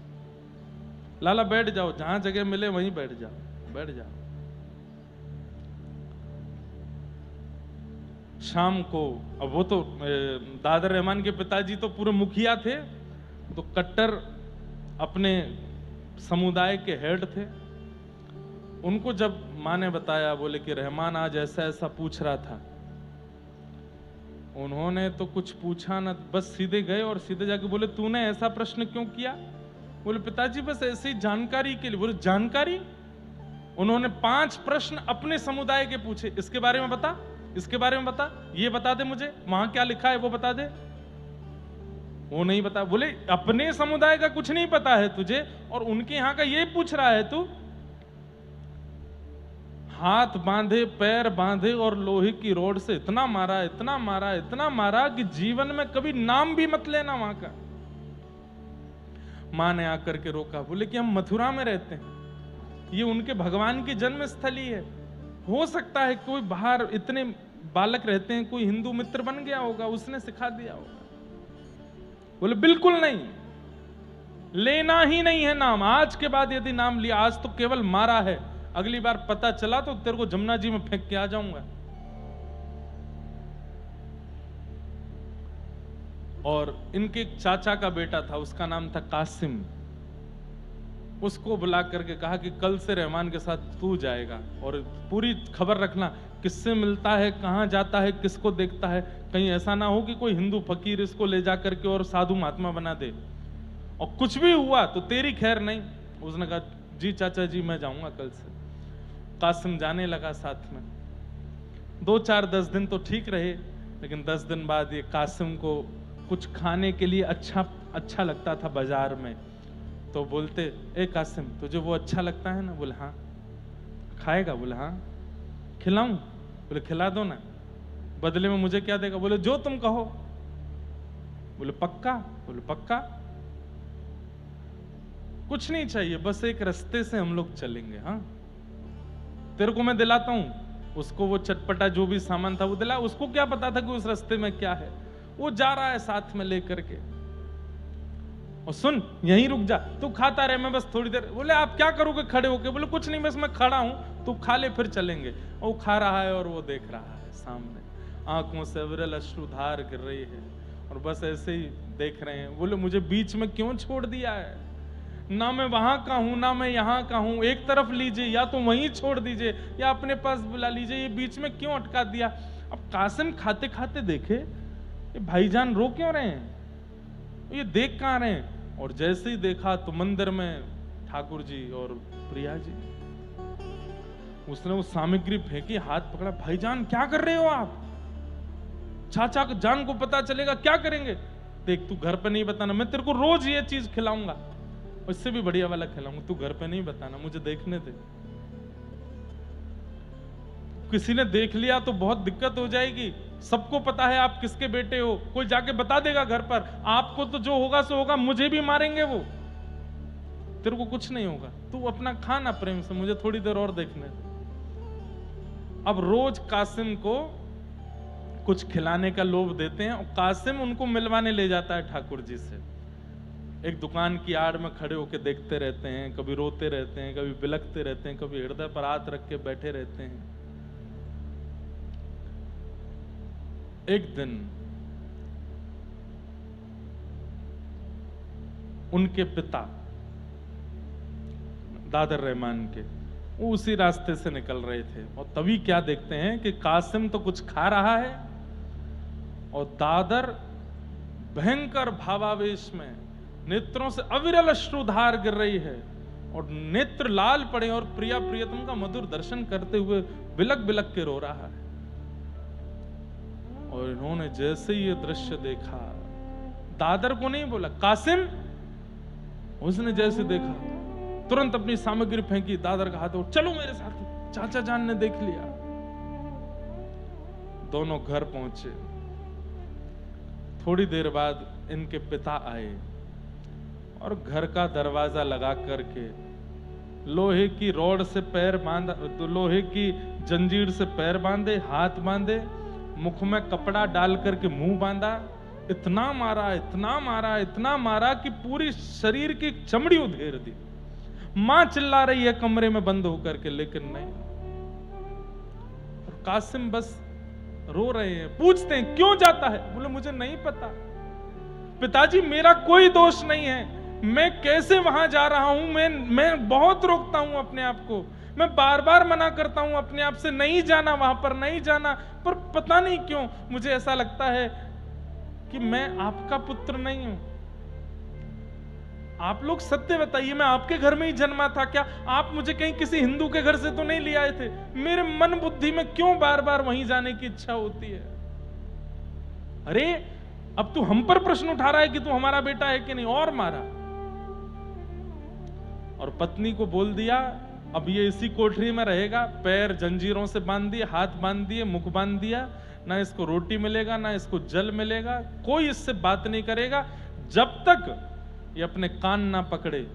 लाला बैठ जाओ, जहां जगह मिले वहीं बैठ जाओ, बैठ जाओ। शाम को, अब वो तो दादर रहमान के पिताजी तो पूरे मुखिया थे, तो कट्टर अपने समुदाय के हेड थे। उनको जब मां ने बताया, बोले कि रहमान आज ऐसा ऐसा पूछ रहा था, उन्होंने तो कुछ पूछा ना, बस सीधे गए और सीधे जाके बोले, तूने ऐसा प्रश्न क्यों किया? बोले पिताजी बस ऐसी जानकारी के लिए। बोले जानकारी? उन्होंने 5 प्रश्न अपने समुदाय के पूछे, इसके बारे में बता, इसके बारे में बता, ये बता दे मुझे, वहां क्या लिखा है वो बता दे। वो नहीं बता। बोले अपने समुदाय का कुछ नहीं पता है तुझे, और उनके यहां का ये पूछ रहा है तू? हाथ बांधे, पैर बांधे, और लोहे की रोड से इतना मारा, इतना मारा, इतना मारा कि जीवन में कभी नाम भी मत लेना वहां का। मां ने आकर के रोका। बोले कि हम मथुरा में रहते हैं, ये उनके भगवान की जन्म स्थली है, हो सकता है कोई बाहर, इतने बालक रहते हैं, कोई हिंदू मित्र बन गया होगा, उसने सिखा दिया होगा। बोले बिल्कुल नहीं, लेना ही नहीं है नाम। आज के बाद यदि नाम लिया, आज तो केवल मारा है, अगली बार पता चला तो तेरे को जमुना जी में फेंक के आ जाऊंगा। और इनके एक चाचा का बेटा था, उसका नाम था कासिम। उसको बुला करके कहा कि कल से रहमान के साथ तू जाएगा और पूरी खबर रखना, किससे मिलता है, कहाँ जाता है, किसको देखता है, कहीं ऐसा ना हो कि कोई हिंदू फकीर इसको ले जा करके और साधु महात्मा बना दे, और कुछ भी हुआ तो तेरी खैर नहीं। उसने कहा जी चाचा जी मैं जाऊंगा कल से। कासिम जाने लगा साथ में। 2-4-10 दिन तो ठीक रहे, लेकिन 10 दिन बाद ये कासिम को कुछ खाने के लिए अच्छा लगता था बाजार में, तो बोलते ए कासिम तुझे वो अच्छा लगता है ना? बोले हाँ। खाएगा? बोले हाँ। खिलाऊं? बोले खिला दो ना। बदले में मुझे क्या देगा? बोले जो तुम कहो। बोले पक्का? बोले पक्का। कुछ नहीं चाहिए, बस एक रास्ते से हम लोग चलेंगे। हाँ तेरे को मैं दिलाता हूं। उसको वो चटपटा जो भी सामान था वो दिला। उसको क्या पता था कि उस रास्ते में क्या है? वो जा रहा है साथ में लेकर के। और सुन यहीं रुक जा, तू खाता रहे, मैं बस थोड़ी देर। बोले आप क्या करोगे खड़े होके? बोले कुछ नहीं, बस मैं खड़ा हूं, तू खा ले फिर चलेंगे। और वो खा रहा है और वो देख रहा है सामने, आंखों से विरल अश्रुधार गिर रही है और बस ऐसे ही देख रहे हैं। बोले मुझे बीच में क्यों छोड़ दिया है? ना मैं वहां का हूं ना मैं यहां का हूं, एक तरफ लीजिए या तो वहीं छोड़ दीजिए या अपने पास बुला लीजिए, ये बीच में क्यों अटका दिया? अब कासिम खाते खाते देखे ये भाईजान रो क्यों रहे हैं, ये देख कहां रहे हैं? और जैसे ही देखा तो मंदिर में ठाकुर जी और प्रिया जी। उसने वो सामग्री फेंकी, हाथ पकड़ा, भाईजान क्या कर रहे हो आप? चाचा जान को पता चलेगा क्या करेंगे? देख तू घर पे नहीं बताना, मैं तेरे को रोज ये चीज खिलाऊंगा, उससे भी बढ़िया वाला खिलाऊंगा, तू घर पे नहीं बताना, मुझे देखने दे। किसी ने देख लिया तो बहुत दिक्कत हो जाएगी। सबको पता है आप किसके बेटे हो, कोई जाके बता देगा घर पर, आपको तो जो होगा सो होगा, मुझे भी मारेंगे वो, तेरे को कुछ नहीं होगा, तू अपना खाना प्रेम से, मुझे थोड़ी देर और देखने दे। अब रोज कासिम को कुछ खिलाने का लोभ देते हैं और कासिम उनको मिलवाने ले जाता है ठाकुर जी से। एक दुकान की आड़ में खड़े होकर देखते रहते हैं, कभी रोते रहते हैं, कभी बिलखते रहते हैं, कभी हृदय पर हाथ रख के बैठे रहते हैं। एक दिन उनके पिता दादर रहमान के वो उसी रास्ते से निकल रहे थे और तभी क्या देखते हैं कि कासिम तो कुछ खा रहा है और दादर भयंकर भावावेश में नेत्रों से अविरल अश्रुधार गिर रही है और नेत्र लाल पड़े और प्रिया प्रियतम का मधुर दर्शन करते हुए बिलक बिलक के रो रहा है। और इन्होंने जैसे ये दृश्य देखा, दादर को नहीं बोला, कासिम, उसने जैसे देखा तुरंत अपनी सामग्री फेंकी, दादर का हाथ और चलो मेरे साथ, चाचा जान ने देख लिया। दोनों घर पहुंचे। थोड़ी देर बाद इनके पिता आए और घर का दरवाजा लगा करके लोहे की रॉड से पैर बांधा, तो लोहे की जंजीर से पैर बांधे, हाथ बांधे, मुख में कपड़ा डाल करके मुंह बांधा, इतना मारा, इतना मारा, इतना मारा कि पूरी शरीर की चमड़ी उधेड़ दी। मां चिल्ला रही है कमरे में बंद होकर के, लेकिन नहीं। और कासिम बस रो रहे हैं। पूछते हैं क्यों जाता है? बोले मुझे नहीं पता पिताजी, मेरा कोई दोष नहीं है, मैं कैसे वहां जा रहा हूं, मैं बहुत रोकता हूं अपने आप को, मैं बार बार मना करता हूं अपने आप से नहीं जाना, वहां पर नहीं जाना, पर पता नहीं क्यों मुझे ऐसा लगता है कि मैं आपका पुत्र नहीं हूं। आप लोग सत्य बताइए, मैं आपके घर में ही जन्मा था क्या? आप मुझे कहीं किसी हिंदू के घर से तो नहीं ले आए थे? मेरे मन बुद्धि में क्यों बार बार वहीं जाने की इच्छा होती है? अरे अब तू हम पर प्रश्न उठा रहा है कि तू हमारा बेटा है कि नहीं, और मारा। और पत्नी को बोल दिया अब ये इसी कोठरी में रहेगा, पैर जंजीरों से बांध दिए, हाथ बांध दिए, मुख बांध दिया, ना इसको रोटी मिलेगा ना इसको जल मिलेगा, कोई इससे बात नहीं करेगा जब तक ये अपने कान ना पकड़े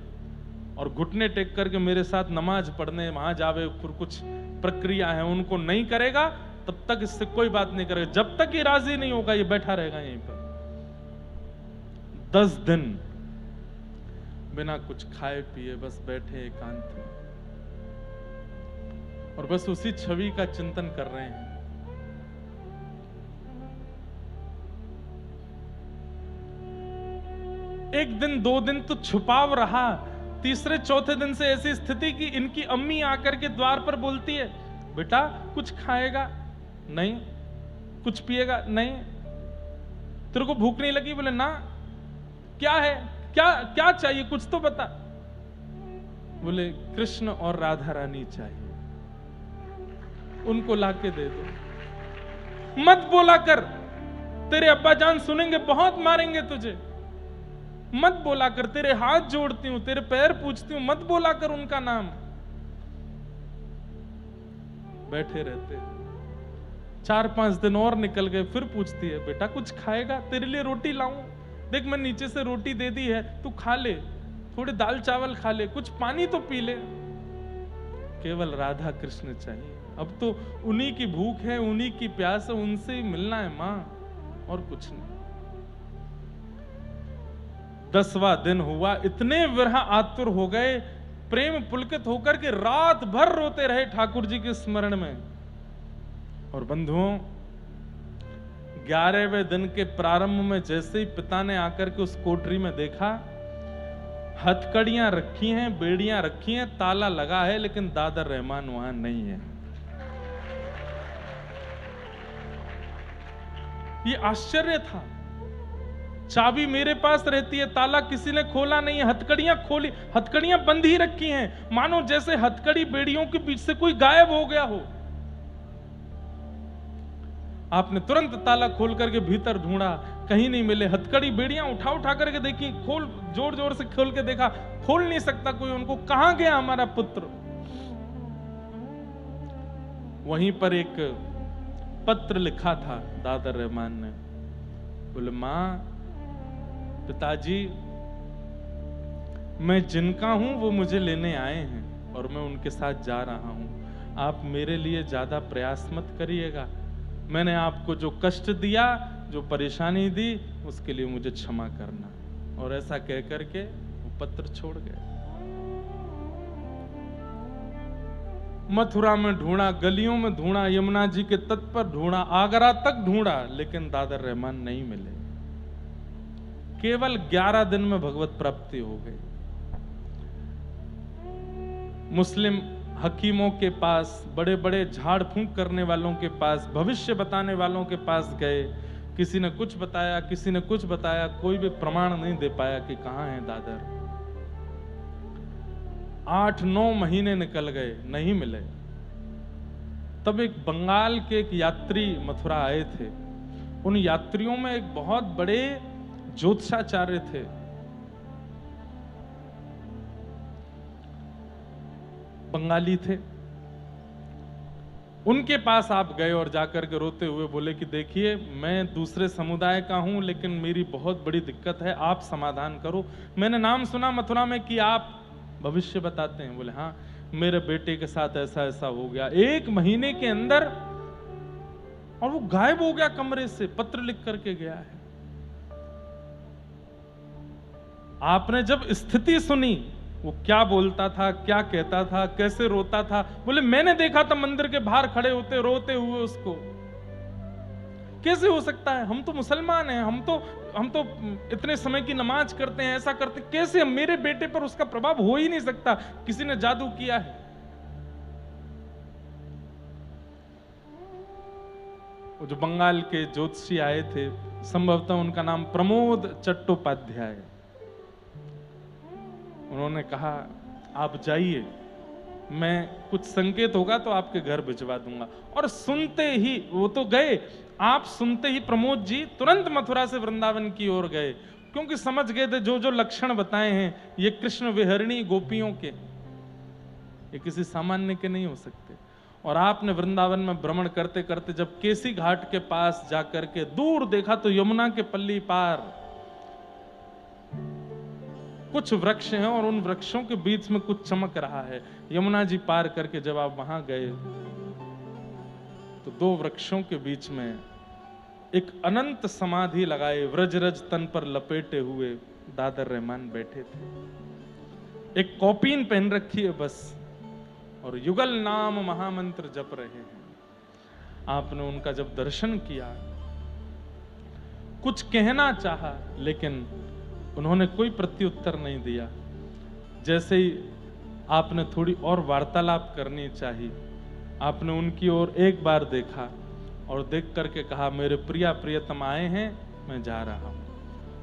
और घुटने टेक करके मेरे साथ नमाज पढ़ने वहां जावे, फिर कुछ प्रक्रिया है उनको नहीं करेगा, तब तक इससे कोई बात नहीं करेगा। जब तक ये राजी नहीं होगा ये बैठा रहेगा यहीं पर। 10 दिन बिना कुछ खाए पिए बस बैठे एकांत में और बस उसी छवि का चिंतन कर रहे हैं। एक दिन 2 दिन तो छुपाव रहा, तीसरे चौथे दिन से ऐसी स्थिति कि इनकी अम्मी आकर के द्वार पर बोलती है, बेटा कुछ खाएगा? नहीं। कुछ पिएगा? नहीं। तेरे को भूख नहीं लगी? बोले ना। क्या है? क्या क्या चाहिए? कुछ तो बता। बोले कृष्ण और राधा रानी चाहिए, उनको लाके दे दो। मत बोला कर, तेरे अब्बा जान सुनेंगे, बहुत मारेंगे तुझे। मत बोला कर, तेरे हाथ जोड़ती हूं, तेरे पैर पूछती हूं, मत बोला कर उनका नाम। बैठे रहते 4-5 दिन और निकल गए, फिर पूछती है, बेटा कुछ खाएगा? तेरे लिए रोटी लाऊं? देख मैं नीचे से रोटी दे दी है, तू खा ले, थोड़े दाल चावल खा ले, कुछ पानी तो पी ले। केवल राधा कृष्ण चाहिए, अब तो उन्हीं की भूख है, उन्हीं की प्यास है, उनसे ही मिलना है मां, और कुछ नहीं। 10वां दिन हुआ, इतने विरह आतुर हो गए, प्रेम पुलकित होकर के रात भर रोते रहे ठाकुर जी के स्मरण में। और बंधुओं, 11वें दिन के प्रारंभ में जैसे ही पिता ने आकर के उस कोठरी में देखा, हथकड़ियां रखी हैं, बेड़ियां रखी हैं, ताला लगा है, लेकिन दादर रहमान वहां नहीं है। ये आश्चर्य था। चाबी मेरे पास रहती है, ताला किसी ने खोला नहीं है, हथकड़ियां खोली, हथकड़ियां बंद ही रखी हैं, मानो जैसे हथकड़ी बेड़ियों के बीच से कोई गायब हो गया हो। आपने तुरंत ताला खोल करके भीतर ढूंढा, कहीं नहीं मिले। हथकड़ी बेड़ियां उठा करके देखी, खोल, जोर जोर से खोल के देखा, खोल नहीं सकता कोई उनको। कहां गया हमारा पुत्र? वहीं पर एक पत्र लिखा था दादर रहमान ने। बोले मां, पिताजी, मैं जिनका हूं वो मुझे लेने आए हैं और मैं उनके साथ जा रहा हूं। आप मेरे लिए ज्यादा प्रयास मत करिएगा। मैंने आपको जो कष्ट दिया, जो परेशानी दी, उसके लिए मुझे क्षमा करना। और ऐसा कह करके वो पत्र छोड़ गए। मथुरा में ढूंढा, गलियों में ढूंढा, यमुना जी के तट पर ढूंढा, आगरा तक ढूंढा, लेकिन दादर रहमान नहीं मिले। केवल 11 दिन में भगवत प्राप्ति हो गई। मुस्लिम हकीमों के पास, बड़े बड़े झाड़ फूंक करने वालों के पास, भविष्य बताने वालों के पास गए। किसी ने कुछ बताया, किसी ने कुछ बताया, कोई भी प्रमाण नहीं दे पाया कि कहां है दादर। 8-9 महीने निकल गए, नहीं मिले। तब एक बंगाल के एक यात्री मथुरा आए थे। उन यात्रियों में एक बहुत बड़े ज्योतिषाचार्य थे। बंगाली थे। उनके पास आप गए और जाकर के रोते हुए बोले कि देखिए, मैं दूसरे समुदाय का हूं, लेकिन मेरी बहुत बड़ी दिक्कत है, आप समाधान करो। मैंने नाम सुना मथुरा में कि आप भविष्य बताते हैं। बोले हाँ, मेरे बेटे के साथ ऐसा ऐसा हो गया 1 महीने के अंदर, और वो गायब हो गया कमरे से, पत्र लिख करके गया है। आपने जब स्थिति सुनी, वो क्या बोलता था, क्या कहता था, कैसे रोता था, बोले मैंने देखा था मंदिर के बाहर खड़े होते रोते हुए उसको। कैसे हो सकता है? हम तो मुसलमान हैं, हम तो इतने समय की नमाज करते हैं, ऐसा करते, कैसे मेरे बेटे पर उसका प्रभाव हो ही नहीं सकता, किसी ने जादू किया है। वो जो बंगाल के ज्योतिषी आए थे, संभवतः उनका नाम प्रमोद चट्टोपाध्याय। उन्होंने कहा आप जाइए, मैं कुछ संकेत होगा तो आपके घर भिजवा दूंगा। और सुनते ही वो तो गए, आप सुनते ही प्रमोद जी तुरंत मथुरा से वृंदावन की ओर गए, क्योंकि समझ गए थे जो जो लक्षण बताए हैं ये कृष्ण विहरणी गोपियों के, ये किसी सामान्य के नहीं हो सकते। और आपने वृंदावन में भ्रमण करते करते जब केसी घाट के पास जाकर के दूर देखा तो यमुना के पल्ली पार कुछ वृक्ष हैं और उन वृक्षों के बीच में कुछ चमक रहा है। यमुना जी पार करके जब आप वहां गए तो 2 वृक्षों के बीच में एक अनंत समाधि लगाए व्रजरज तन पर लपेटे हुए दादर रहमान बैठे थे। एक कौपीन पहन रखी है बस, और युगल नाम महामंत्र जप रहे हैं। आपने उनका जब दर्शन किया, कुछ कहना चाहा, लेकिन उन्होंने कोई प्रत्युत्तर नहीं दिया। जैसे ही आपने थोड़ी और वार्तालाप करनी चाहिए, आपने उनकी ओर एक बार देखा और देख करके कहा, मेरे प्रिया प्रियतम आए हैं, मैं जा रहा हूं।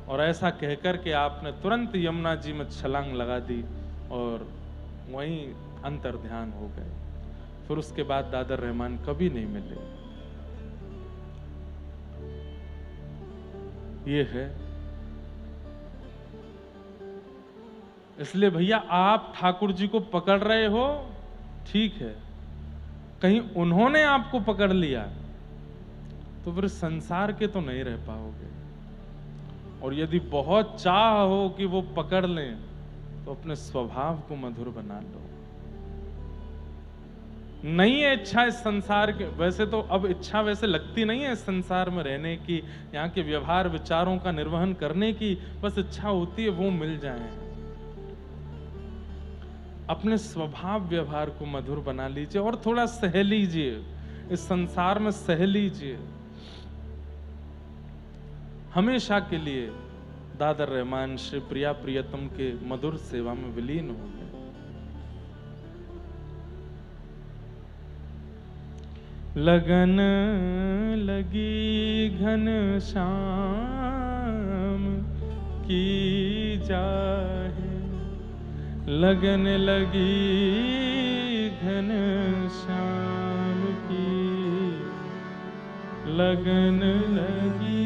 और ऐसा कहकर के आपने तुरंत यमुना जी में छलांग लगा दी और वहीं अंतर ध्यान हो गए। फिर उसके बाद दादर रहमान कभी नहीं मिले। ये है। इसलिए भैया आप ठाकुर जी को पकड़ रहे हो, ठीक है, कहीं उन्होंने आपको पकड़ लिया तो फिर संसार के तो नहीं रह पाओगे। और यदि बहुत चाह हो कि वो पकड़ लें तो अपने स्वभाव को मधुर बना लो। नहीं है इच्छा इस संसार के, वैसे तो अब इच्छा वैसे लगती नहीं है इस संसार में रहने की, यहाँ के व्यवहार विचारों का निर्वहन करने की, बस इच्छा होती है वो मिल जाए। अपने स्वभाव व्यवहार को मधुर बना लीजिए और थोड़ा सह लीजिए, इस संसार में सह लीजिए। हमेशा के लिए दादर रहमान श्री प्रिया प्रियतम के मधुर सेवा में विलीन हो गए। लगन लगी घन श्याम की जाहे, लगन लगी घन श्याम की, लगन लगी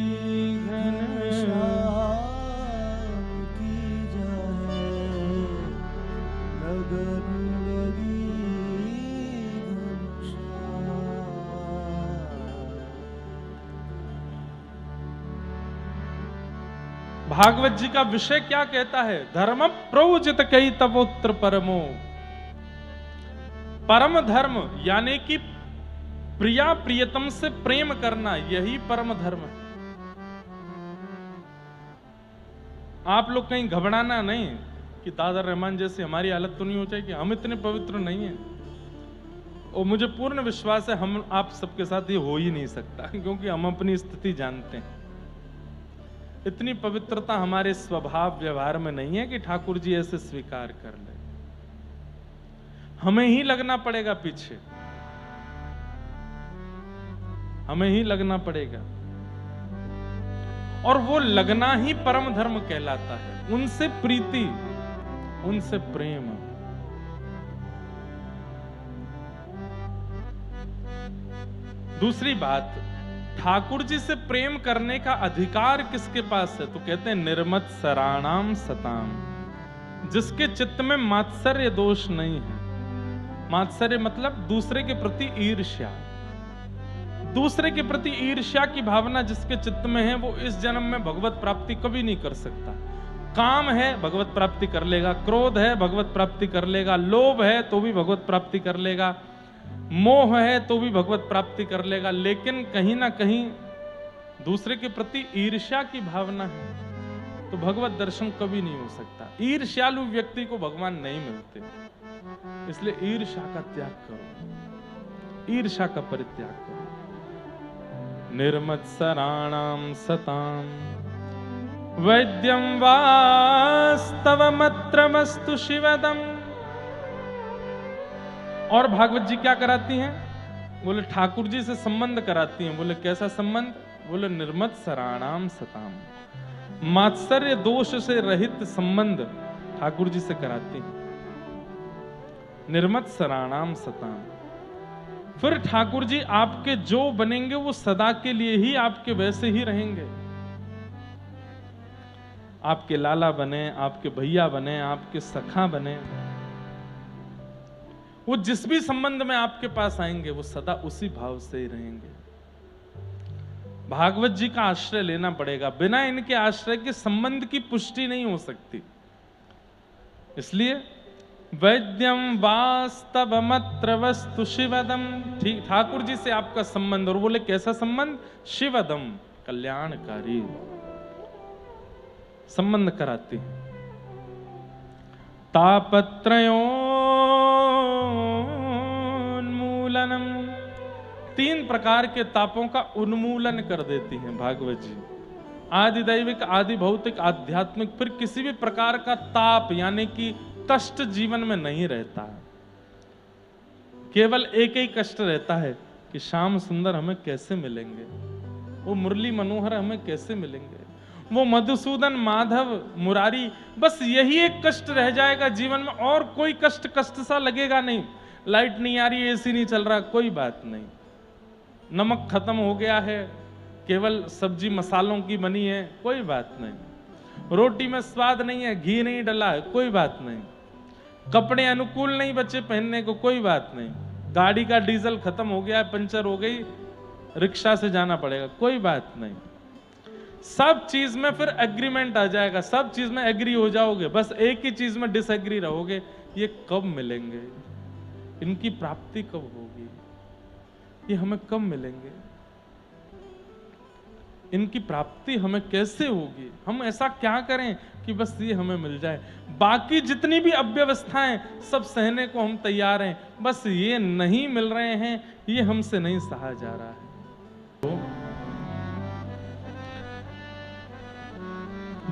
घन श्याम की जाए, लगन लगी घन भागवत जी का विषय क्या कहता है? धर्म प्रवजित कई तपोत्र परमो। परम धर्म यानी कि प्रिया प्रियतम से प्रेम करना, यही परम धर्म है। आप लोग कहीं घबराना नहीं कि दादर रहमान जैसी हमारी हालत तो नहीं हो जाएगी, हम इतने पवित्र नहीं हैं। और मुझे पूर्ण विश्वास है हम आप सबके साथ ये हो ही नहीं सकता, क्योंकि हम अपनी स्थिति जानते हैं। इतनी पवित्रता हमारे स्वभाव व्यवहार में नहीं है कि ठाकुर जी ऐसे स्वीकार कर ले। हमें ही लगना पड़ेगा पीछे, हमें ही लगना पड़ेगा। और वो लगना ही परम धर्म कहलाता है। उनसे प्रीति, उनसे प्रेम। दूसरी बात, ठाकुर जी से प्रेम करने का अधिकार किसके पास है? तो कहते हैं निर्मत सराणाम सताम, जिसके चित्त में मात्सर्य दोष नहीं है। मात्सर्य मतलब दूसरे के प्रति ईर्ष्या, दूसरे के प्रति ईर्ष्या की भावना जिसके चित्त में है, वो इस जन्म में भगवत प्राप्ति कभी नहीं कर सकता। काम है भगवत प्राप्ति कर लेगा, क्रोध है भगवत प्राप्ति कर लेगा, लोभ है तो भी भगवत प्राप्ति कर लेगा, मोह है तो भी भगवत प्राप्ति कर लेगा। लेकिन कहीं ना कहीं दूसरे के प्रति ईर्ष्या की भावना है तो भगवत दर्शन कभी नहीं हो सकता। ईर्ष्यालु व्यक्ति को भगवान नहीं मिलते। इसलिए ईर्ष्या का त्याग करो, ईर्ष्या का परित्याग करो। निर्मत्सराणाम सताम वैद्यम वास्तवमत्रमस्तु शिवदम। और भागवत जी क्या कराती हैं? बोले ठाकुर जी से संबंध कराती हैं। बोले कैसा संबंध? बोले निर्मत्सराणाम सताम, मात्सर्य दोष से रहित संबंध ठाकुर जी से कराती हैं। निर्मत्सराणाम सताम। फिर ठाकुर जी आपके जो बनेंगे वो सदा के लिए ही आपके वैसे ही रहेंगे। आपके लाला बने, आपके भैया बने, आपके सखा बने, वो जिस भी संबंध में आपके पास आएंगे वो सदा उसी भाव से ही रहेंगे। भागवत जी का आश्रय लेना पड़ेगा। बिना इनके आश्रय के संबंध की पुष्टि नहीं हो सकती। इसलिए वैद्यम वास्तवमत्र वस्तु शिवदम, ठीक ठाकुर जी से आपका संबंध। और बोले कैसा संबंध? शिवदम, कल्याणकारी संबंध कराती है। तापत्रयोन्मूलनम, 3 प्रकार के तापों का उन्मूलन कर देती हैं भागवत जी। आदि दैविक, आदि भौतिक, आध्यात्मिक, फिर किसी भी प्रकार का ताप यानी कि कष्ट जीवन में नहीं रहता है। केवल एक ही कष्ट रहता है कि श्याम सुंदर हमें कैसे मिलेंगे, वो मुरली मनोहर हमें कैसे मिलेंगे, वो मधुसूदन, माधव, मुरारी, बस यही एक कष्ट रह जाएगा जीवन में। और कोई कष्ट कष्ट सा लगेगा नहीं। लाइट नहीं आ रही, एसी नहीं चल रहा, कोई बात नहीं। नमक खत्म हो गया है, केवल सब्जी मसालों की बनी है, कोई बात नहीं। रोटी में स्वाद नहीं है, घी नहीं डला है, कोई बात नहीं। कपड़े अनुकूल नहीं बचे पहनने को, कोई बात नहीं। गाड़ी का डीजल खत्म हो गया है, पंचर हो गई, रिक्शा से जाना पड़ेगा, कोई बात नहीं। सब चीज में फिर एग्रीमेंट आ जाएगा, सब चीज में एग्री हो जाओगे, बस एक ही चीज में डिसएग्री रहोगे। ये कब मिलेंगे, इनकी प्राप्ति कब होगी, ये हमें कब मिलेंगे, इनकी प्राप्ति हमें कैसे होगी, हम ऐसा क्या करें कि बस ये हमें मिल जाए। बाकी जितनी भी अव्यवस्थाएं सब सहने को हम तैयार हैं, बस ये नहीं मिल रहे हैं, ये हमसे नहीं सहा जा रहा है। तो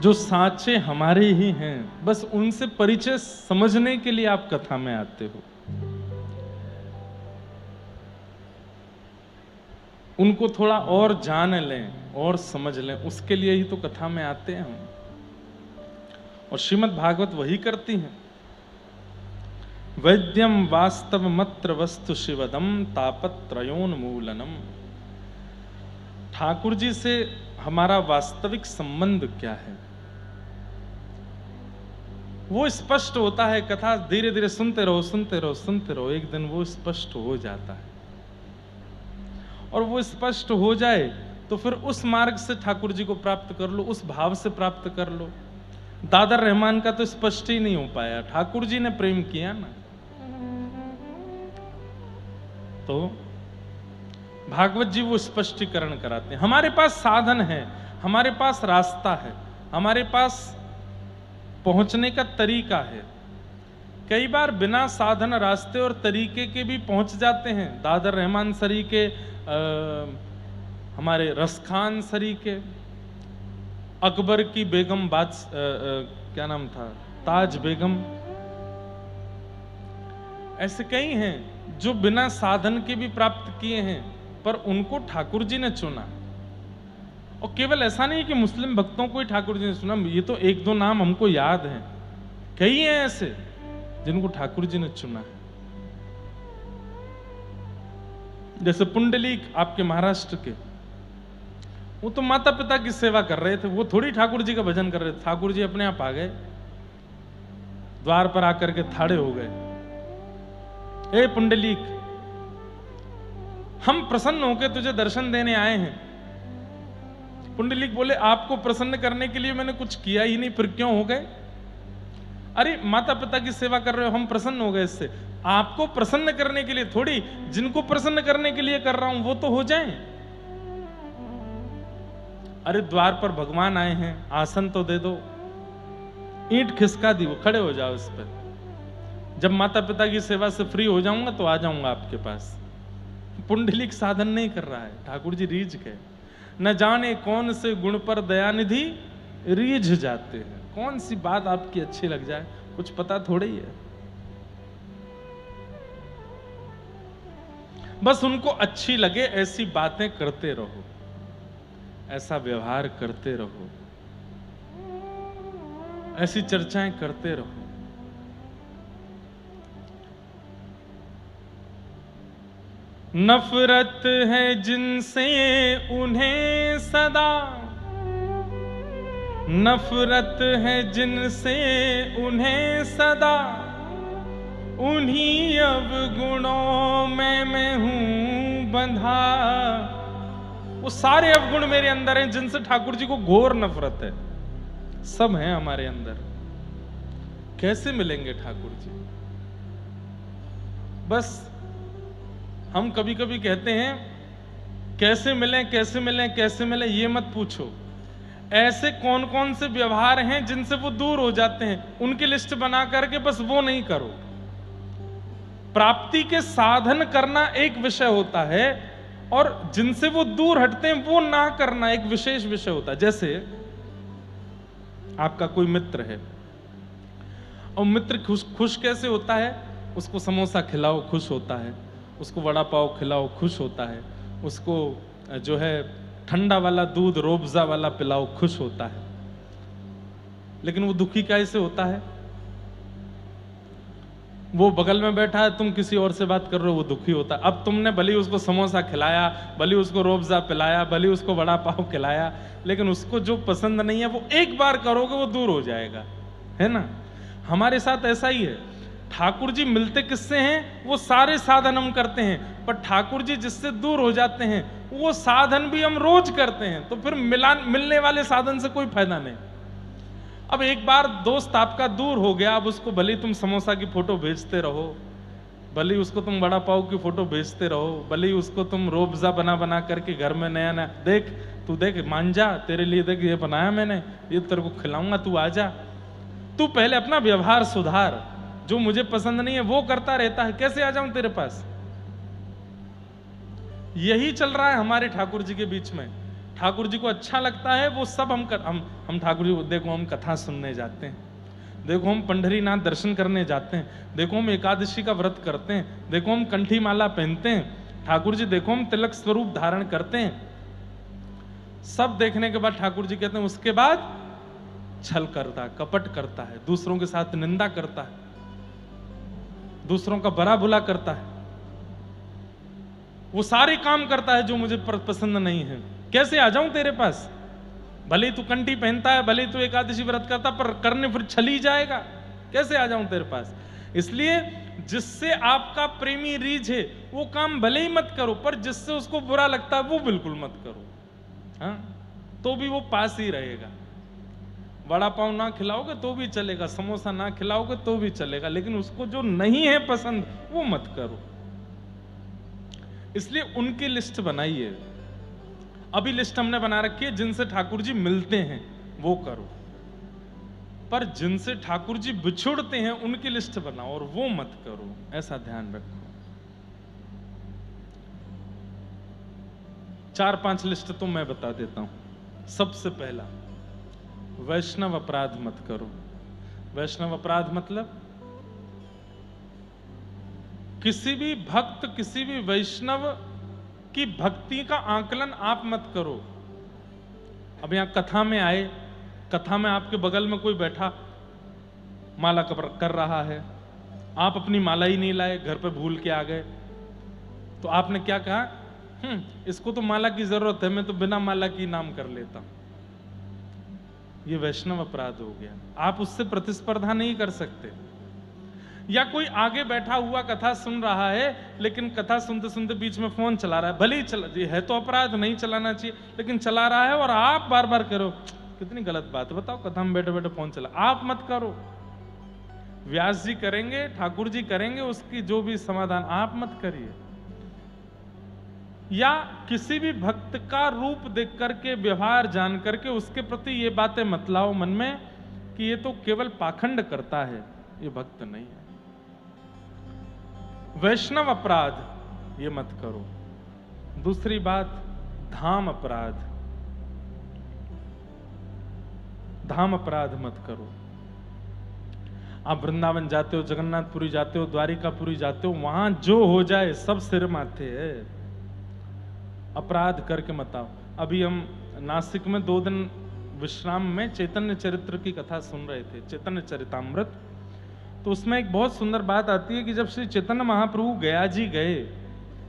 जो साचे हमारे ही हैं, बस उनसे परिचय समझने के लिए आप कथा में आते हो, उनको थोड़ा और जान लें और समझ लें, उसके लिए ही तो कथा में आते हैं हम। और श्रीमद् भागवत वही करती हैं। वैद्यम वास्तव मत्र वस्तु शिवदम तापत्रयोन्मूलनम। ठाकुर जी से हमारा वास्तविक संबंध क्या है वो स्पष्ट होता है। कथा धीरे धीरे सुनते रहो, सुनते रहो, सुनते रहो, एक दिन वो स्पष्ट हो जाता है। और वो स्पष्ट हो जाए तो फिर उस मार्ग से ठाकुर जी को प्राप्त कर लो, उस भाव से प्राप्त कर लो। दादर रहमान का तो स्पष्ट ही नहीं हो पाया, ठाकुर जी ने प्रेम किया ना। तो भागवत जी वो स्पष्टीकरण कराते हैं। हमारे पास साधन है, हमारे पास रास्ता है, हमारे पास पहुंचने का तरीका है। कई बार बिना साधन, रास्ते और तरीके के भी पहुंच जाते हैं। दादर रहमान सरी के, हमारे रसखान सरी के, अकबर की बेगम क्या नाम था, ताज बेगम, ऐसे कई हैं जो बिना साधन के भी प्राप्त किए हैं, पर उनको ठाकुर जी ने चुना। और केवल ऐसा नहीं कि मुस्लिम भक्तों को ही ठाकुर जी ने चुना, ये तो एक दो नाम हमको याद हैं, कई हैं ऐसे जिनको ठाकुर जी ने चुना है। जैसे पुंडलीक आपके महाराष्ट्र के, वो तो माता पिता की सेवा कर रहे थे, वो थोड़ी ठाकुर जी का भजन कर रहे थे। ठाकुर जी अपने आप आ गए, द्वार पर आकर के थाड़े हो गए, ए पुंडलीक, हम प्रसन्न होकर तुझे दर्शन देने आए हैं। पुंडलीक बोले, आपको प्रसन्न करने के लिए मैंने कुछ किया ही नहीं, फिर क्यों हो गए? अरे माता पिता की सेवा कर रहे हो, हम प्रसन्न हो गए इससे। आपको प्रसन्न करने के लिए थोड़ी, जिनको प्रसन्न करने के लिए कर रहा हूं वो तो हो जाएं। अरे द्वार पर भगवान आए हैं, आसन तो दे दो, ईंट खिसका दी, वो खड़े हो जाओ इस पर। जब माता पिता की सेवा से फ्री हो जाऊंगा तो आ जाऊंगा आपके पास। पुंडलिक साधन नहीं कर रहा है, ठाकुर जी रीझ गए। न जाने कौन से गुण पर दयानिधि रीझ जाते हैं। कौन सी बात आपकी अच्छी लग जाए, कुछ पता थोड़ी ही है। बस उनको अच्छी लगे ऐसी बातें करते रहो, ऐसा व्यवहार करते रहो, ऐसी चर्चाएं करते रहो। नफरत है जिनसे उन्हें सदा, नफरत है जिनसे उन्हें सदा, उन्हीं अवगुणों में मैं हूं बंधा। वो सारे अवगुण मेरे अंदर हैं जिनसे ठाकुर जी को घोर नफरत है, सब हैं हमारे अंदर। कैसे मिलेंगे ठाकुर जी? बस हम कभी कभी कहते हैं कैसे मिलें, कैसे मिलें, कैसे मिलें, ये मत पूछो। ऐसे कौन कौन से व्यवहार हैं जिनसे वो दूर हो जाते हैं, उनकी लिस्ट बना करके बस वो नहीं करो। प्राप्ति के साधन करना एक विषय होता है, और जिनसे वो दूर हटते हैं वो ना करना एक विशेष विषय होता है। जैसे आपका कोई मित्र है और मित्र खुश कैसे होता है? उसको समोसा खिलाओ खुश होता है, उसको वड़ा पाव खिलाओ खुश होता है, उसको जो है ठंडा वाला दूध रोबजा वाला पिलाओ खुश होता है। लेकिन वो दुखी कैसे होता है? वो बगल में बैठा है, तुम किसी और से बात कर रहे हो, वो दुखी होता है। अब तुमने भले उसको समोसा खिलाया, भले उसको रोबजा पिलाया, भले उसको वड़ा पाव खिलाया, लेकिन उसको जो पसंद नहीं है वो एक बार करोगे वो दूर हो जाएगा, है ना? हमारे साथ ऐसा ही है। ठाकुर जी मिलते किससे हैं? वो सारे साधन हम करते हैं, पर ठाकुर जी जिससे दूर हो जाते हैं वो साधन भी हम रोज करते हैं, तो फिर मिलने वाले साधन से कोई फायदा नहीं। अब एक बार दोस्त आपका दूर हो गया, अब उसको भले तुम समोसा की फोटो भेजते रहो, भले उसको तुम वड़ा पाव की फोटो भेजते रहो, भले उसको तुम रोबजा बना बना करके घर में नया नया, देख तू देख मान जा, तेरे लिए देख ये बनाया मैंने, ये तेरे को खिलाऊंगा, तू आ जा। तू पहले अपना व्यवहार सुधार, जो मुझे पसंद नहीं है वो करता रहता है, कैसे आ जाऊं तेरे पास? यही चल रहा है हमारे ठाकुर जी के बीच में। ठाकुर जी को अच्छा लगता है वो सब हम ठाकुर जी को, देखो हम कथा सुनने जाते हैं, देखो हम पंढरीनाथ दर्शन करने जाते हैं, देखो हम एकादशी का व्रत करते हैं, देखो हम कंठी माला पहनते हैं, ठाकुर जी देखो हम तिलक स्वरूप धारण करते हैं। सब देखने के बाद ठाकुर जी कहते हैं उसके बाद छल करता है, कपट करता है, दूसरों के साथ निंदा करता है, दूसरों का बड़ा बुला करता है, वो सारे काम करता है जो मुझे पसंद नहीं है। कैसे आ जाऊं तेरे पास? भले तू कंठी पहनता है, भले तू एकादशी व्रत करता, पर करने फिर छली जाएगा, कैसे आ जाऊं तेरे पास? इसलिए जिससे आपका प्रेमी रीझ है वो काम भले ही मत करो, पर जिससे उसको बुरा लगता है वो बिल्कुल मत करो। हाँ, तो भी वो पास ही रहेगा। वड़ा पाव ना खिलाओगे तो भी चलेगा, समोसा ना खिलाओगे तो भी चलेगा, लेकिन उसको जो नहीं है पसंद वो मत करो। इसलिए उनकी लिस्ट बनाइए। अभी लिस्ट हमने बना रखी है, जिनसे ठाकुर जी मिलते हैं वो करो, पर जिनसे ठाकुर जी बिछुड़ते हैं उनकी लिस्ट बनाओ और वो मत करो, ऐसा ध्यान रखो। 4-5 लिस्ट तो मैं बता देता हूं। सबसे पहला, वैष्णव अपराध मत करो। वैष्णव अपराध मतलब किसी भी भक्त, किसी भी वैष्णव की भक्ति का आकलन आप मत करो। अब यहां कथा में आए, कथा में आपके बगल में कोई बैठा माला कर रहा है, आप अपनी माला ही नहीं लाए, घर पे भूल के आ गए, तो आपने क्या कहा? इसको तो माला की जरूरत है, मैं तो बिना माला की नाम कर लेता हूं। ये वैष्णव अपराध हो गया। आप उससे प्रतिस्पर्धा नहीं कर सकते। या कोई आगे बैठा हुआ कथा सुन रहा है, लेकिन कथा सुनते सुनते बीच में फोन चला रहा है, भले ही चला, है तो अपराध, नहीं चलाना चाहिए, लेकिन चला रहा है, और आप बार बार करो, कितनी गलत बात है बताओ, कथा में बैठे बैठे फोन चला। आप मत करो, व्यास जी करेंगे, ठाकुर जी करेंगे, उसकी जो भी समाधान, आप मत करिए। या किसी भी भक्त का रूप देख करके, व्यवहार जान करके उसके प्रति ये बातें मत लाओ मन में कि ये तो केवल पाखंड करता है, ये भक्त नहीं है। वैष्णव अपराध ये मत करो। दूसरी बात, धाम अपराध। धाम अपराध मत करो। आप वृंदावन जाते हो, जगन्नाथपुरी जाते हो, द्वारिकापुरी जाते हो, वहां जो हो जाए सब सिर माथे है, अपराध करके मत आओ। अभी हम नासिक में 2 दिन विश्राम में चैतन्य चरित्र की कथा सुन रहे थे, चैतन्य चरितामृत। तो उसमें एक बहुत सुंदर बात आती है कि जब श्री चैतन्य महाप्रभु गया जी गए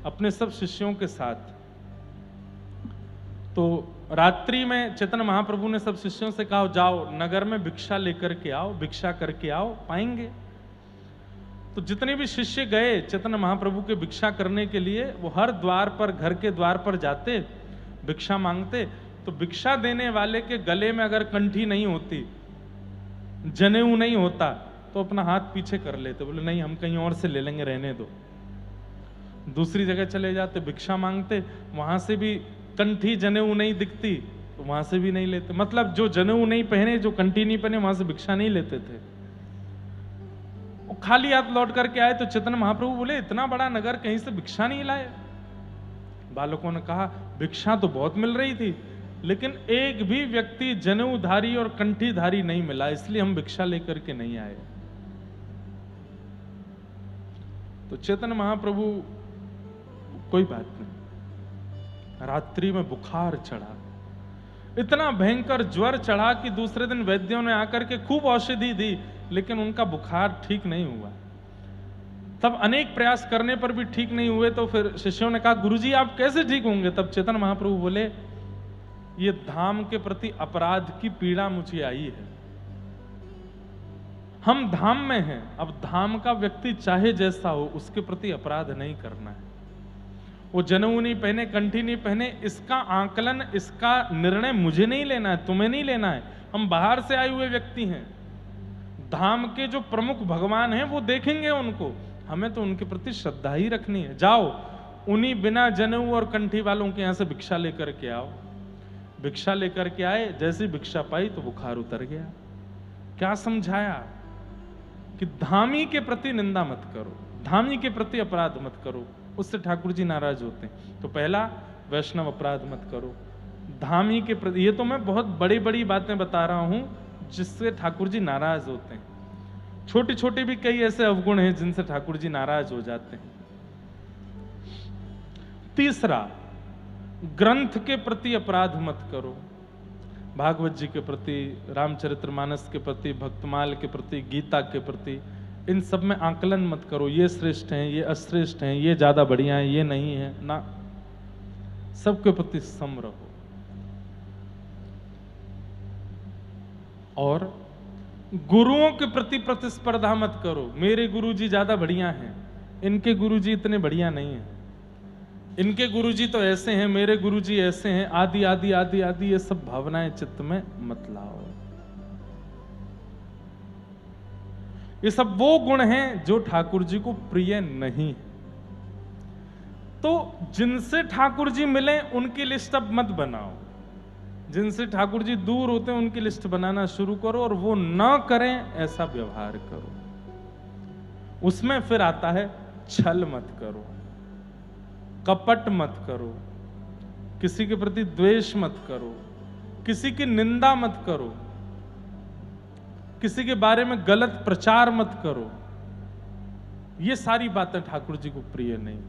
अपने सब शिष्यों के साथ, तो रात्रि में चैतन्य महाप्रभु ने सब शिष्यों से कहा, जाओ नगर में भिक्षा लेकर के आओ, भिक्षा करके आओ, पाएंगे। तो जितने भी शिष्य गए चैतन्य महाप्रभु के भिक्षा करने के लिए, वो हर द्वार पर, घर के द्वार पर जाते, भिक्षा मांगते। तो भिक्षा देने वाले के गले में अगर कंठी नहीं होती, जनेऊ नहीं होता, तो अपना हाथ पीछे कर लेते, बोले नहीं हम कहीं और से ले लेंगे, रहने दो। दूसरी जगह चले जाते, भिक्षा मांगते, वहां से भी कंठी जनेऊ नहीं दिखती, तो वहां से भी नहीं लेते। मतलब जो जनेऊ नहीं पहने, जो कंठी नहीं पहने, वहां से भिक्षा नहीं लेते थे। खाली हाथ लौट करके आए तो चैतन्य महाप्रभु बोले, इतना बड़ा नगर, कहीं से भिक्षा नहीं लाए? बालकों ने कहा भिक्षा तो बहुत मिल रही थी, लेकिन एक भी व्यक्ति जनेऊधारी और कंठीधारी नहीं मिला, इसलिए हम भिक्षा लेकर के नहीं आए। तो चैतन्य महाप्रभु, कोई बात नहीं, रात्रि में बुखार चढ़ा, इतना भयंकर ज्वर चढ़ा कि दूसरे दिन वैद्यों ने आकर के खूब औषधि दी, लेकिन उनका बुखार ठीक नहीं हुआ। तब अनेक प्रयास करने पर भी ठीक नहीं हुए, तो फिर शिष्यों ने कहा गुरुजी आप कैसे ठीक होंगे? तब चैतन्य महाप्रभु बोले ये धाम के प्रति अपराध की पीड़ा मुझे आई है। हम धाम में हैं, अब धाम का व्यक्ति चाहे जैसा हो उसके प्रति अपराध नहीं करना है। वो जनेऊ नहीं पहने, कंठी नहीं पहने, इसका आकलन, इसका निर्णय मुझे नहीं लेना है, तुम्हें नहीं लेना है। हम बाहर से आए हुए व्यक्ति हैं, धाम के जो प्रमुख भगवान हैं वो देखेंगे उनको, हमें तो उनके प्रति श्रद्धा ही रखनी है। जाओ उन्हीं बिना जनेऊ और कंठी वालों के यहां से भिक्षा लेकर के आओ। भिक्षा लेकर के आए, जैसी भिक्षा पाई तो बुखार उतर गया। क्या समझाया कि धामी के प्रति निंदा मत करो, धामी के प्रति अपराध मत करो, उससे ठाकुर जी नाराज होते हैं। तो पहला, वैष्णव अपराध मत करो, धामी के प्रति। ये तो मैं बहुत बड़ी बड़ी बातें बता रहा हूं जिससे ठाकुर जी नाराज होते हैं। छोटे छोटे भी कई ऐसे अवगुण हैं जिनसे ठाकुर जी नाराज हो जाते हैं। तीसरा, ग्रंथ के प्रति अपराध मत करो, भागवत जी के प्रति, रामचरितमानस के प्रति, भक्तमाल के प्रति, गीता के प्रति, इन सब में आकलन मत करो, ये श्रेष्ठ हैं, ये अश्रेष्ठ हैं, ये ज्यादा बढ़िया हैं, ये नहीं है ना। सबके प्रति सम रहो। और गुरुओं के प्रति प्रतिस्पर्धा मत करो, मेरे गुरुजी ज्यादा बढ़िया हैं, इनके गुरुजी इतने बढ़िया नहीं हैं, इनके गुरुजी तो ऐसे हैं, मेरे गुरुजी ऐसे हैं, आदि आदि आदि आदि, ये सब भावनाएं चित्त में मत लाओ। ये सब वो गुण हैं जो ठाकुर जी को प्रिय नहीं है। तो जिनसे ठाकुर जी मिले उनकी लिस्ट अब मत बनाओ, जिनसे ठाकुर जी दूर होते हैं उनकी लिस्ट बनाना शुरू करो, और वो ना करें ऐसा व्यवहार करो। उसमें फिर आता है छल मत करो, कपट मत करो, किसी के प्रति द्वेष मत करो, किसी की निंदा मत करो, किसी के बारे में गलत प्रचार मत करो। ये सारी बातें ठाकुर जी को प्रिय नहीं।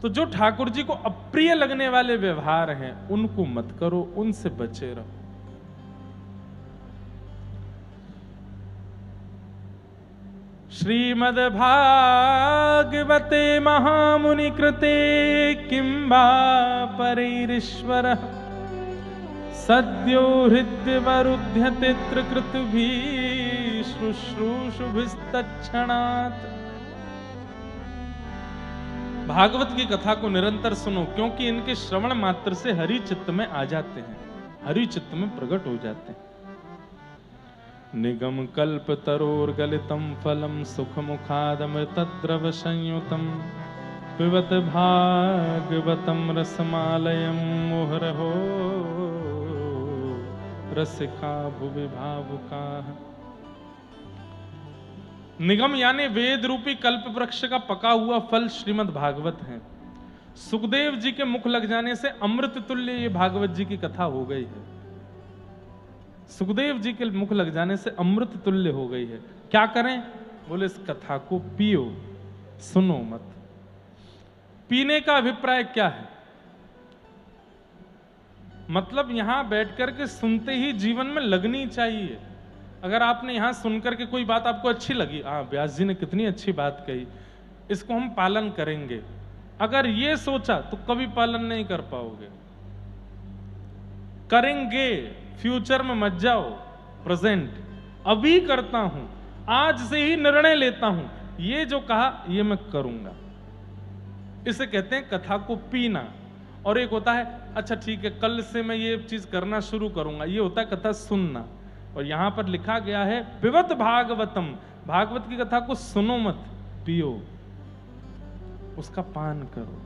तो जो ठाकुर जी को अप्रिय लगने वाले व्यवहार हैं उनको मत करो, उनसे बचे रहो। श्रीमद् भागवते महामुनि कृते किंबा परैरीश्वरः सद्यो हृद्यवरुध्यते त्रिकृतभिः शुश्रूषुभिस्तत्क्षणात्। भागवत की कथा को निरंतर सुनो, क्योंकि इनके श्रवण मात्र से हरि चित्त में आ जाते हैं, हरि चित्त में प्रकट हो जाते हैं। निगम कल्प तरोर्गलितम फलम सुख मुखादमृतद्रव संयुतम पिबत भागवतम रसमालयम मुहुरहो रसिका भुवि भावुकाः। निगम यानी वेद रूपी कल्प वृक्ष का पका हुआ फल श्रीमद् भागवत है। सुखदेव जी के मुख लग जाने से अमृत तुल्य ये भागवत जी की कथा हो गई है। सुखदेव जी के मुख लग जाने से अमृत तुल्य हो गई है। क्या करें? बोले इस कथा को पियो, सुनो मत। पीने का अभिप्राय क्या है? मतलब यहां बैठकर के सुनते ही जीवन में लगनी चाहिए। अगर आपने यहां सुनकर के कोई बात आपको अच्छी लगी, हाँ व्यास जी ने कितनी अच्छी बात कही, इसको हम पालन करेंगे, अगर ये सोचा तो कभी पालन नहीं कर पाओगे। करेंगे, फ्यूचर में मत जाओ, प्रेजेंट अभी करता हूं, आज से ही निर्णय लेता हूं, ये जो कहा ये मैं करूंगा। इसे कहते हैं कथा को पीना। और एक होता है अच्छा ठीक है कल से मैं ये चीज करना शुरू करूंगा, ये होता है कथा सुनना। और यहां पर लिखा गया है पिबत भागवतम, भागवत की कथा को सुनो मत, पियो, उसका पान करो,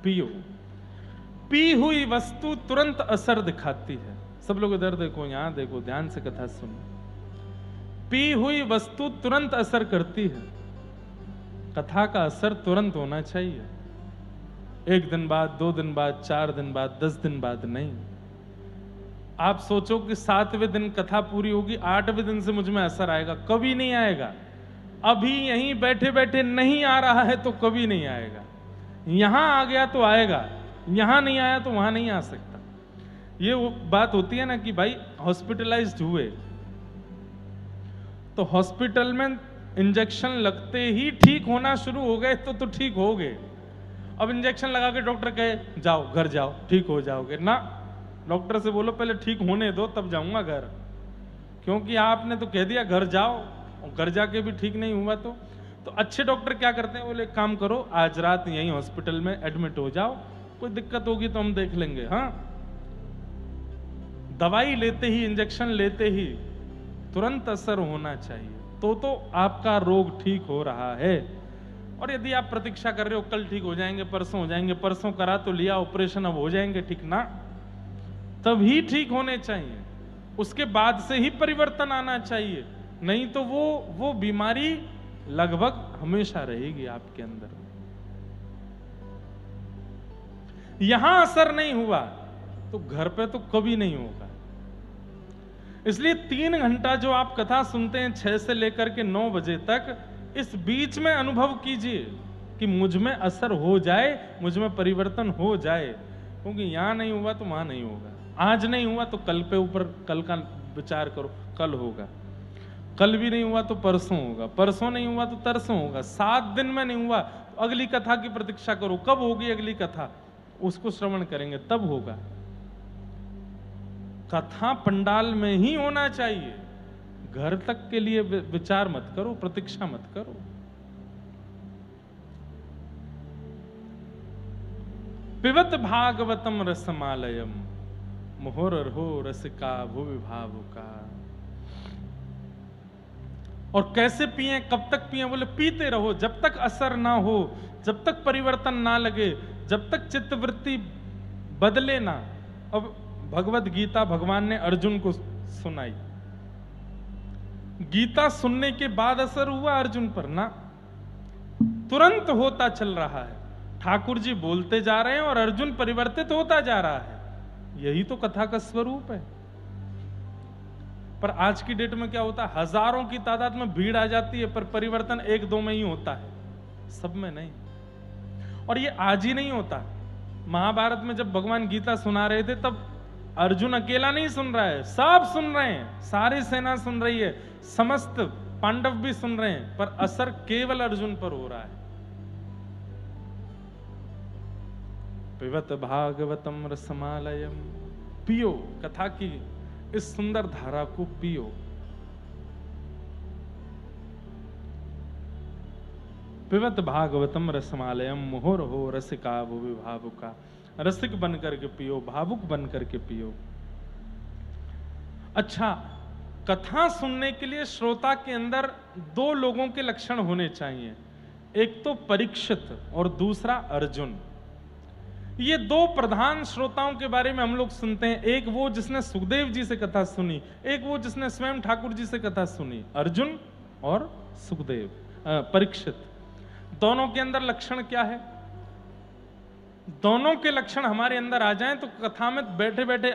पियो। पी हुई वस्तु तुरंत असर दिखाती है। सब लोग इधर देखो, यहां देखो, ध्यान से कथा सुनो। पी हुई वस्तु तुरंत असर करती है, कथा का असर तुरंत होना चाहिए। 1 दिन बाद, 2 दिन बाद, 4 दिन बाद, 10 दिन बाद नहीं। आप सोचो कि 7वें दिन कथा पूरी होगी, 8वें दिन से मुझ में असर आएगा, कभी नहीं आएगा। अभी यहीं बैठे बैठे नहीं आ रहा है तो कभी नहीं आएगा। यहां आ गया तो आएगा, यहां नहीं आया तो वहां नहीं आ सकता। ये वो बात होती है ना कि भाई हॉस्पिटलाइज्ड हुए तो हॉस्पिटल में इंजेक्शन लगते ही ठीक होना शुरू हो गए तो ठीक हो गए। अब इंजेक्शन लगा के डॉक्टर कहे जाओ घर जाओ ठीक हो जाओगे ना, डॉक्टर से बोलो पहले ठीक होने दो तब जाऊंगा घर, क्योंकि आपने तो कह दिया घर जाओ और घर जाके भी ठीक नहीं हुआ तो अच्छे डॉक्टर क्या करते हैं, बोले काम करो आज रात यहीं हॉस्पिटल में एडमिट हो जाओ, कोई दिक्कत होगी तो हम देख लेंगे। हाँ, दवाई लेते ही, इंजेक्शन लेते ही तुरंत असर होना चाहिए तो आपका रोग ठीक हो रहा है। और यदि आप प्रतीक्षा कर रहे हो कल ठीक हो जाएंगे, परसों हो जाएंगे, परसों करा तो लिया ऑपरेशन अब हो जाएंगे ठीक ना, तभी ठीक होने चाहिए, उसके बाद से ही परिवर्तन आना चाहिए, नहीं तो वो बीमारी लगभग हमेशा रहेगी आपके अंदर। यहां असर नहीं हुआ तो घर पे तो कभी नहीं होगा। इसलिए 3 घंटा जो आप कथा सुनते हैं 6 से लेकर के 9 बजे तक, इस बीच में अनुभव कीजिए कि मुझ में असर हो जाए, मुझ में परिवर्तन हो जाए, क्योंकि यहां नहीं हुआ तो वहां नहीं होगा। आज नहीं हुआ तो कल पे ऊपर कल का विचार करो, कल होगा, कल भी नहीं हुआ तो परसों होगा, परसों नहीं हुआ तो तरसों होगा, 7 दिन में नहीं हुआ तो अगली कथा की प्रतीक्षा करो, कब होगी अगली कथा, उसको श्रवण करेंगे तब होगा। कथा पंडाल में ही होना चाहिए, घर तक के लिए विचार मत करो, प्रतीक्षा मत करो। पिबत भागवतम रसमालयम मुहुरर्हो रसिका भुवि भावुका। और कैसे पिए, कब तक पिए, बोले पीते रहो जब तक असर ना हो, जब तक परिवर्तन ना लगे, जब तक चित्तवृत्ति बदले ना। अब भगवत गीता भगवान ने अर्जुन को सुनाई, गीता सुनने के बाद असर हुआ अर्जुन पर ना, तुरंत होता चल रहा है। ठाकुर जी बोलते जा रहे हैं और अर्जुन परिवर्तित होता जा रहा है, यही तो कथा का स्वरूप है। पर आज की डेट में क्या होता है, हजारों की तादाद में भीड़ आ जाती है पर परिवर्तन 1-2 में ही होता है, सब में नहीं। और ये आज ही नहीं होता, महाभारत में जब भगवान गीता सुना रहे थे तब अर्जुन अकेला नहीं सुन रहा है, सब सुन रहे हैं, सारी सेना सुन रही है, समस्त पांडव भी सुन रहे हैं, पर असर केवल अर्जुन पर हो रहा है। पिबत भागवतम रसमालयम, पियो कथा की इस सुंदर धारा को पियो। पिबत भागवतम रसमालयम मुहुरहो रसिका भुवि भावुका। रसिक बन करके पियो, भावुक बन करके पियो। अच्छा, कथा सुनने के लिए श्रोता के अंदर 2 लोगों के लक्षण होने चाहिए, एक तो परीक्षित और दूसरा अर्जुन। ये 2 प्रधान श्रोताओं के बारे में हम लोग सुनते हैं, एक वो जिसने सुखदेव जी से कथा सुनी, एक वो जिसने स्वयं ठाकुर जी से कथा सुनी, अर्जुन और सुखदेव, परीक्षित। दोनों के अंदर लक्षण क्या है, दोनों के लक्षण हमारे अंदर आ जाएं तो कथा में बैठे बैठे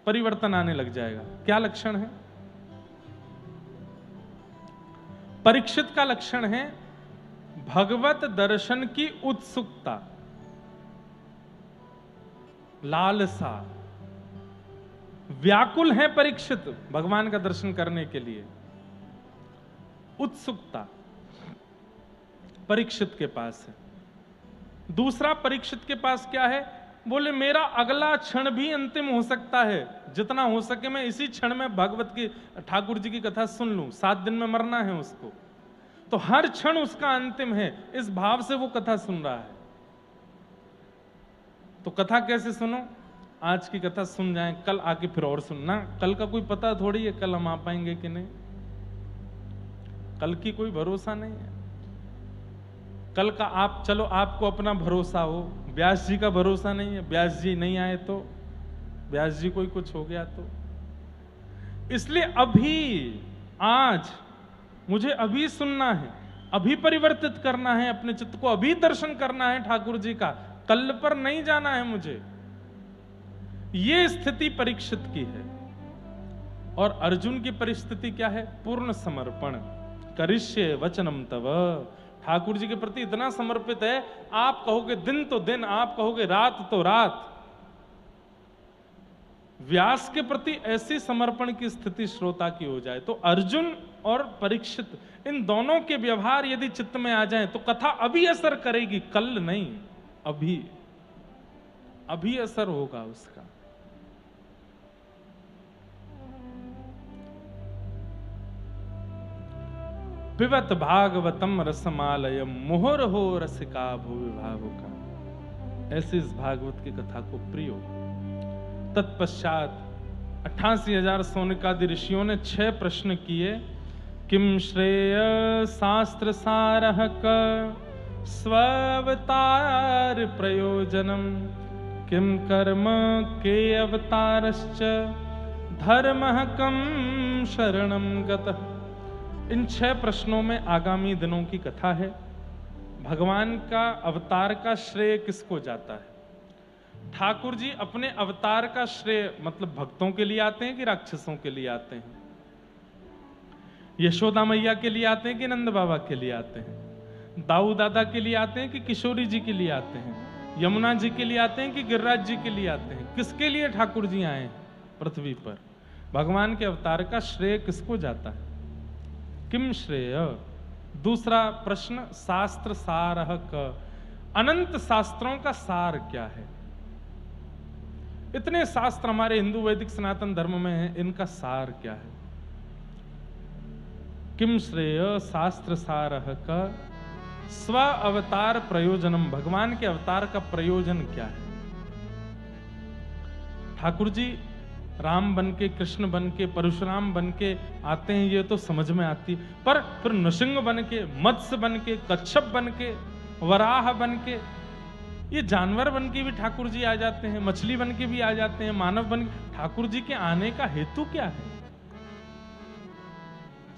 परिवर्तन आने लग जाएगा। क्या लक्षण है? परीक्षित का लक्षण है भगवत दर्शन की उत्सुकता, लालसा, व्याकुल है परीक्षित भगवान का दर्शन करने के लिए, उत्सुकता परीक्षित के पास है। दूसरा परीक्षित के पास क्या है, बोले मेरा अगला क्षण भी अंतिम हो सकता है, जितना हो सके मैं इसी क्षण में भगवत की ठाकुर जी की कथा सुन लूं, 7 दिन में मरना है उसको, तो हर क्षण उसका अंतिम है, इस भाव से वो कथा सुन रहा है। तो कथा कैसे सुनो, आज की कथा सुन जाएं, कल आके फिर और सुनना, कल का कोई पता थोड़ी है कल हम आ पाएंगे कि नहीं, कल की कोई भरोसा नहीं है। कल का आप चलो आपको अपना भरोसा हो, व्यास जी का भरोसा नहीं है, व्यास जी नहीं आए तो, व्यास जी कोई कुछ हो गया तो। इसलिए अभी आज मुझे अभी सुनना है, अभी परिवर्तित करना है अपने चित्त को, अभी दर्शन करना है ठाकुर जी का, कल पर नहीं जाना है मुझे। ये स्थिति परीक्षित की है। और अर्जुन की परिस्थिति क्या है? पूर्ण समर्पण। करिष्ये वचनम तव। ठाकुर जी के प्रति इतना समर्पित है, आप कहोगे दिन तो दिन, आप कहोगे रात तो रात। व्यास के प्रति ऐसी समर्पण की स्थिति श्रोता की हो जाए तो अर्जुन और परीक्षित इन दोनों के व्यवहार यदि चित्त में आ जाए तो कथा अभी असर करेगी, कल नहीं, अभी असर होगा उसका। पिबत भागवतम रसमालयम मुहुर्हो रसिका भुवि भावुका। ऐसे इस भागवत की कथा को प्रियो। तत्पश्चात 88,000 सौनकादि ऋषियों ने 6 प्रश्न किए। किम श्रेय शास्त्र सारः क स्वावतार प्रयोजनम किम कर्म के अवतारश्च धर्मः कम शरणम गतः। इन 6 प्रश्नों में आगामी दिनों की कथा है। भगवान का अवतार का श्रेय किसको जाता है? ठाकुर जी अपने अवतार का श्रेय मतलब भक्तों के लिए आते हैं कि राक्षसों के लिए आते हैं? यशोदा मैया के लिए आते हैं कि नंद बाबा के लिए आते हैं? दाऊ दादा के लिए आते हैं कि किशोरी जी के लिए आते हैं? यमुना जी के लिए आते हैं कि गिरिराज जी के लिए आते हैं? किसके लिए ठाकुर जी आए हैं पृथ्वी पर? भगवान के अवतार का श्रेय किसको जाता है? किम श्रेय। दूसरा प्रश्न शास्त्र सारः क। अनंत शास्त्रों का सार क्या है? इतने शास्त्र हमारे हिंदू वैदिक सनातन धर्म में हैं, इनका सार क्या है? किम श्रेय शास्त्र सारः क स्व अवतार प्रयोजनम। भगवान के अवतार का प्रयोजन क्या है? ठाकुर जी राम बन के, कृष्ण बन के, परशुराम बन के आते हैं, ये तो समझ में आती, पर फिर नृसिंह बन के, मत्स्य बन के, कच्छप बन के, वराह बन के, ये जानवर बन के भी ठाकुर जी आ जाते हैं, मछली बन के भी आ जाते हैं, मानव बन के। ठाकुर जी के आने का हेतु क्या है?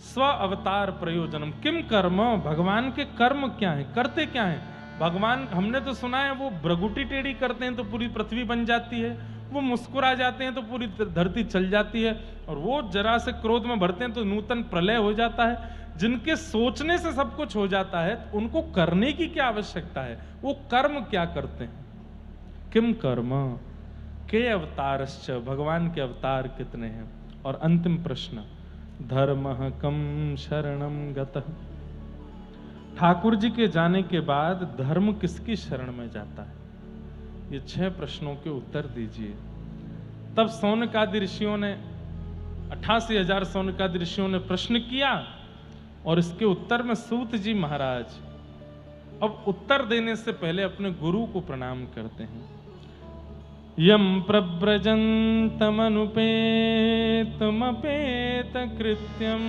स्व अवतार प्रयोजनम किम कर्म। भगवान के कर्म क्या है, करते क्या है भगवान? हमने तो सुना है वो भ्रगुटी टेढ़ी करते हैं तो पूरी पृथ्वी बन जाती है, वो मुस्कुरा जाते हैं तो पूरी धरती चल जाती है, और वो जरा से क्रोध में भरते हैं तो नूतन प्रलय हो जाता है। जिनके सोचने से सब कुछ हो जाता है उनको करने की क्या आवश्यकता है? वो कर्म क्या करते हैं? किम कर्म के अवतारश्च। भगवान के अवतार कितने हैं? और अंतिम प्रश्न धर्मः कम शरणम गतः। ठाकुर जी के जाने के बाद धर्म किसकी शरण में जाता है? ये 6 प्रश्नों के उत्तर दीजिए। तब सौनकादि ऋषियों ने 88,000 सौनकादि ऋषियों ने प्रश्न किया और इसके उत्तर में सूत जी महाराज अब उत्तर देने से पहले अपने गुरु को प्रणाम करते हैं। यम प्रव्रजन्तमनुपेतमपेत कृत्यम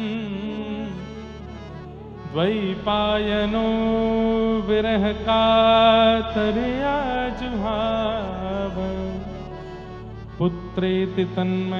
द्वैपायनो विरह कातरया जुहाव पुत्रेति तन्मय